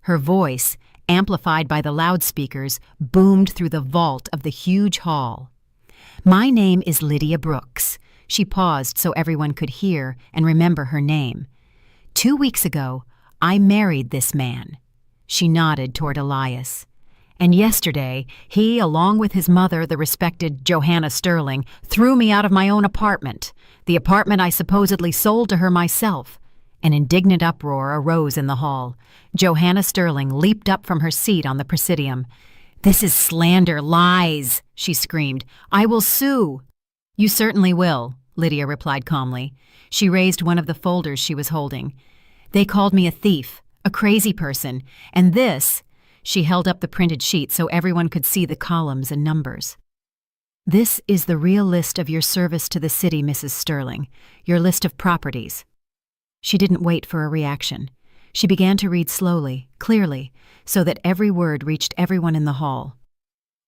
Her voice, amplified by the loudspeakers, boomed through the vault of the huge hall. "My name is Lydia Brooks." She paused so everyone could hear and remember her name. 2 weeks ago, I married this man. She nodded toward Elias. And yesterday, he, along with his mother, the respected Johanna Sterling, threw me out of my own apartment, the apartment I supposedly sold to her myself. An indignant uproar arose in the hall. Johanna Sterling leaped up from her seat on the Presidium. "This is slander, lies," she screamed. "I will sue." "You certainly will," Lydia replied calmly. She raised one of the folders she was holding. "They called me a thief, a crazy person, and this—" She held up the printed sheet so everyone could see the columns and numbers. "This is the real list of your service to the city, Mrs. Sterling, your list of properties." She didn't wait for a reaction. She began to read slowly, clearly, so that every word reached everyone in the hall.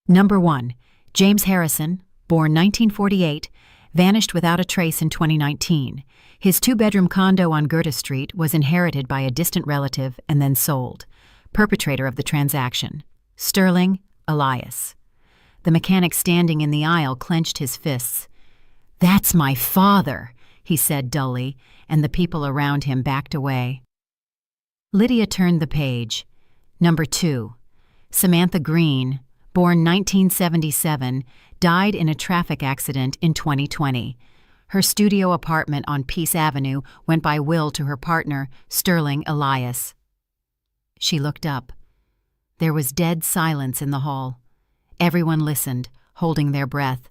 Number 1, James Harrison, born 1948, vanished without a trace in 2019. His 2-bedroom condo on Goethe Street was inherited by a distant relative and then sold. Perpetrator of the transaction, Sterling Elias. The mechanic standing in the aisle clenched his fists. "That's my father," he said dully, and the people around him backed away. Lydia turned the page. Number 2. Samantha Green, born 1977, died in a traffic accident in 2020. Her studio apartment on Peace Avenue went by will to her partner, Sterling Elias. She looked up. There was dead silence in the hall. Everyone listened, holding their breath.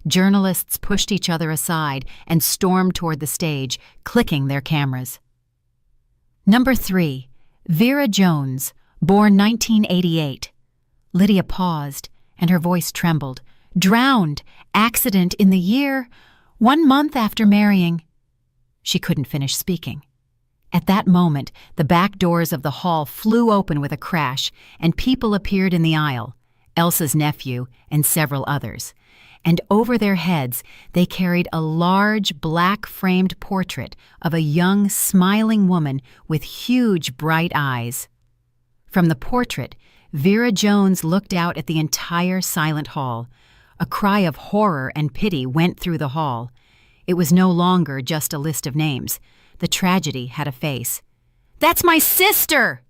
Journalists pushed each other aside and stormed toward the stage, clicking their cameras. Number 3. Vera Jones, born 1988. Lydia paused, and her voice trembled. Drowned, accident in the year, 1 month after marrying. She couldn't finish speaking. At that moment, the back doors of the hall flew open with a crash, and people appeared in the aisle, Elsa's nephew and several others. And over their heads, they carried a large, black-framed portrait of a young, smiling woman with huge, bright eyes. From the portrait, Vera Jones looked out at the entire silent hall. A cry of horror and pity went through the hall. It was no longer just a list of names. The tragedy had a face. "That's my sister!"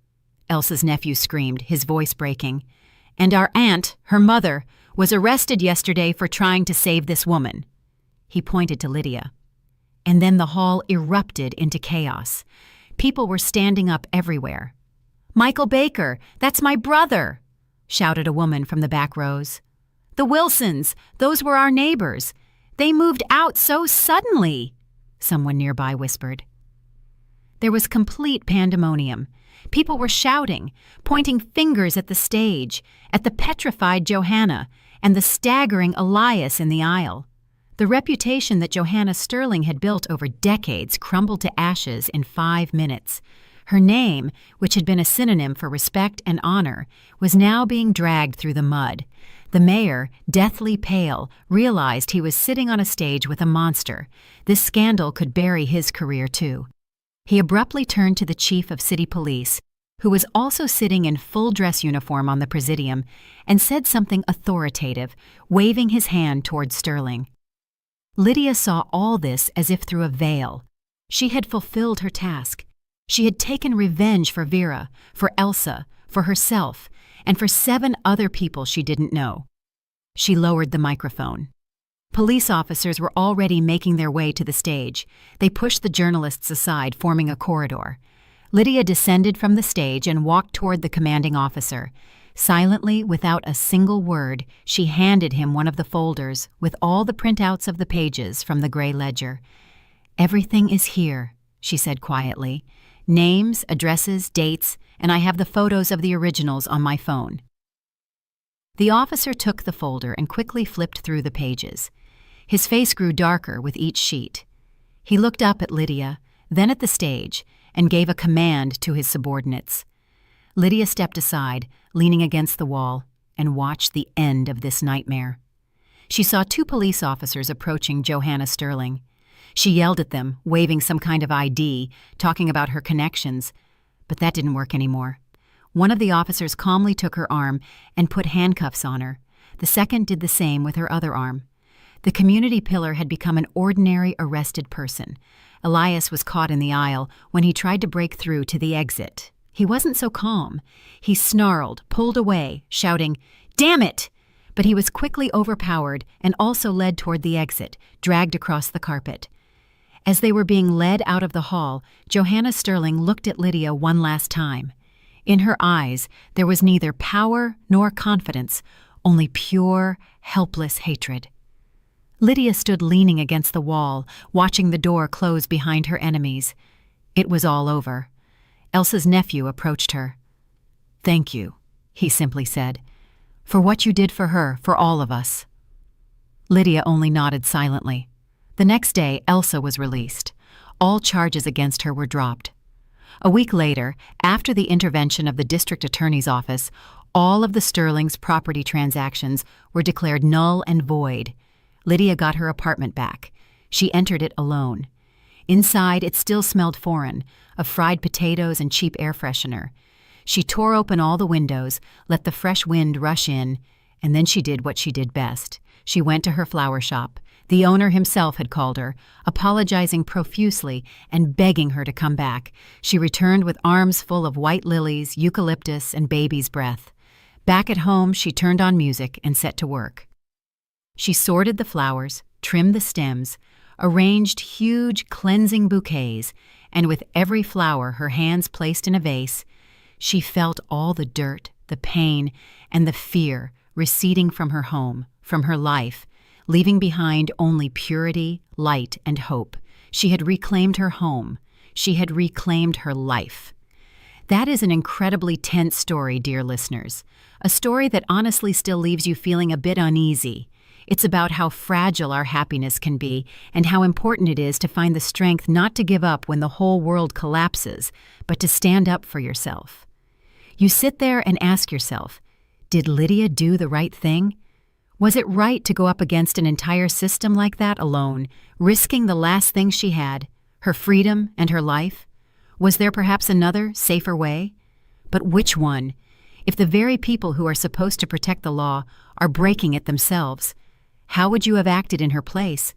Elsa's nephew screamed, his voice breaking. "And our aunt, her mother, was arrested yesterday for trying to save this woman." He pointed to Lydia. And then the hall erupted into chaos. People were standing up everywhere. "Michael Baker, that's my brother!" shouted a woman from the back rows. "The Wilsons, those were our neighbors. They moved out so suddenly," someone nearby whispered. There was complete pandemonium. People were shouting, pointing fingers at the stage, at the petrified Johanna, and the staggering Elias in the aisle. The reputation that Johanna Sterling had built over decades crumbled to ashes in 5 minutes. Her name, which had been a synonym for respect and honor, was now being dragged through the mud. The mayor, deathly pale, realized he was sitting on a stage with a monster. This scandal could bury his career, too. He abruptly turned to the chief of city police, who was also sitting in full dress uniform on the presidium, and said something authoritative, waving his hand toward Sterling. Lydia saw all this as if through a veil. She had fulfilled her task. She had taken revenge for Vera, for Elsa, for herself, and for 7 other people she didn't know. She lowered the microphone. Police officers were already making their way to the stage. They pushed the journalists aside, forming a corridor. Lydia descended from the stage and walked toward the commanding officer. Silently, without a single word, she handed him one of the folders with all the printouts of the pages from the gray ledger. "Everything is here," she said quietly. "Names, addresses, dates, and I have the photos of the originals on my phone." The officer took the folder and quickly flipped through the pages. His face grew darker with each sheet. He looked up at Lydia, then at the stage, and gave a command to his subordinates. Lydia stepped aside, leaning against the wall, and watched the end of this nightmare. She saw 2 police officers approaching Johanna Sterling. She yelled at them, waving some kind of ID, talking about her connections, but that didn't work anymore. One of the officers calmly took her arm and put handcuffs on her. The second did the same with her other arm. The community pillar had become an ordinary arrested person. Elias was caught in the aisle when he tried to break through to the exit. He wasn't so calm. He snarled, pulled away, shouting, "Damn it!" But he was quickly overpowered and also led toward the exit, dragged across the carpet. As they were being led out of the hall, Johanna Sterling looked at Lydia one last time. In her eyes, there was neither power nor confidence, only pure, helpless hatred. Lydia stood leaning against the wall, watching the door close behind her enemies. It was all over. Elsa's nephew approached her. "Thank you," he simply said, "for what you did for her, for all of us." Lydia only nodded silently. The next day, Elsa was released. All charges against her were dropped. A week later, after the intervention of the district attorney's office, all of the Sterling's property transactions were declared null and void. Lydia got her apartment back. She entered it alone. Inside, it still smelled foreign, of fried potatoes and cheap air freshener. She tore open all the windows, let the fresh wind rush in, and then she did what she did best. She went to her flower shop. The owner himself had called her, apologizing profusely and begging her to come back. She returned with arms full of white lilies, eucalyptus, and baby's breath. Back at home, she turned on music and set to work. She sorted the flowers, trimmed the stems, arranged huge cleansing bouquets, and with every flower her hands placed in a vase, she felt all the dirt, the pain, and the fear receding from her home, from her life, leaving behind only purity, light, and hope. She had reclaimed her home. She had reclaimed her life. That is an incredibly tense story, dear listeners. A story that honestly still leaves you feeling a bit uneasy. It's about how fragile our happiness can be and how important it is to find the strength not to give up when the whole world collapses, but to stand up for yourself. You sit there and ask yourself, did Lydia do the right thing? Was it right to go up against an entire system like that alone, risking the last thing she had, her freedom and her life? Was there perhaps another, safer way? But which one? If the very people who are supposed to protect the law are breaking it themselves, how would you have acted in her place?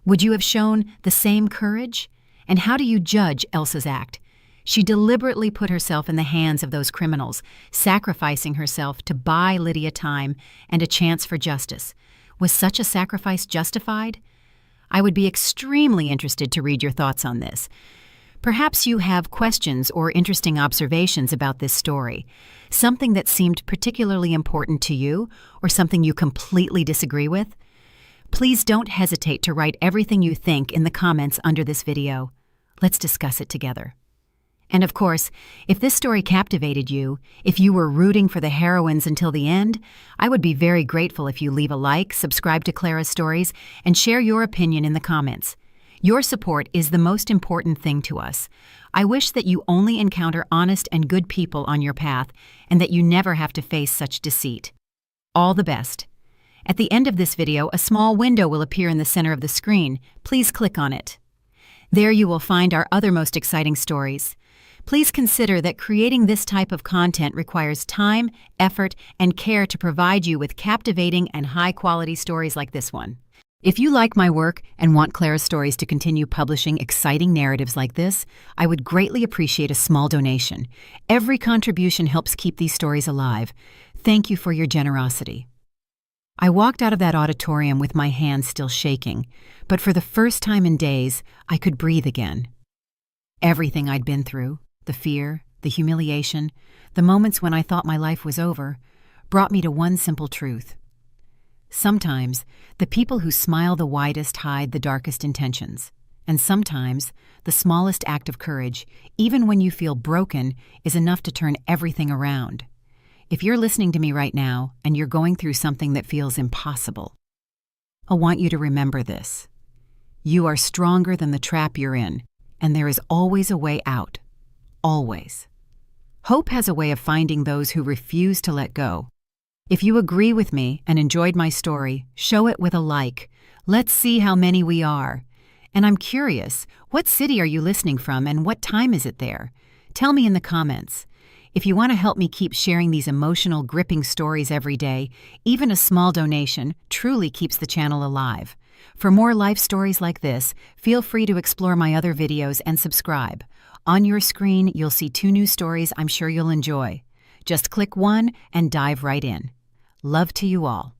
Would you have shown the same courage? And how do you judge Elsa's act? She deliberately put herself in the hands of those criminals, sacrificing herself to buy Lydia time and a chance for justice. Was such a sacrifice justified? I would be extremely interested to read your thoughts on this. Perhaps you have questions or interesting observations about this story, something that seemed particularly important to you, or something you completely disagree with. Please don't hesitate to write everything you think in the comments under this video. Let's discuss it together. And of course, if this story captivated you, if you were rooting for the heroines until the end, I would be very grateful if you leave a like, subscribe to Clara's Stories, and share your opinion in the comments. Your support is the most important thing to us. I wish that you only encounter honest and good people on your path, and that you never have to face such deceit. All the best. At the end of this video, a small window will appear in the center of the screen. Please click on it. There you will find our other most exciting stories. Please consider that creating this type of content requires time, effort, and care to provide you with captivating and high-quality stories like this one. If you like my work and want Clara's Stories to continue publishing exciting narratives like this, I would greatly appreciate a small donation. Every contribution helps keep these stories alive. Thank you for your generosity. I walked out of that auditorium with my hands still shaking, but for the first time in days, I could breathe again. Everything I'd been through, the fear, the humiliation, the moments when I thought my life was over, brought me to one simple truth. Sometimes, the people who smile the widest hide the darkest intentions. And sometimes, the smallest act of courage, even when you feel broken, is enough to turn everything around. If you're listening to me right now and you're going through something that feels impossible, I want you to remember this. You are stronger than the trap you're in, and there is always a way out. Always. Hope has a way of finding those who refuse to let go. If you agree with me and enjoyed my story, show it with a like. Let's see how many we are. And I'm curious, what city are you listening from and what time is it there? Tell me in the comments. If you want to help me keep sharing these emotional, gripping stories every day, even a small donation truly keeps the channel alive. For more life stories like this, feel free to explore my other videos and subscribe. On your screen, you'll see 2 new stories I'm sure you'll enjoy. Just click one and dive right in. Love to you all.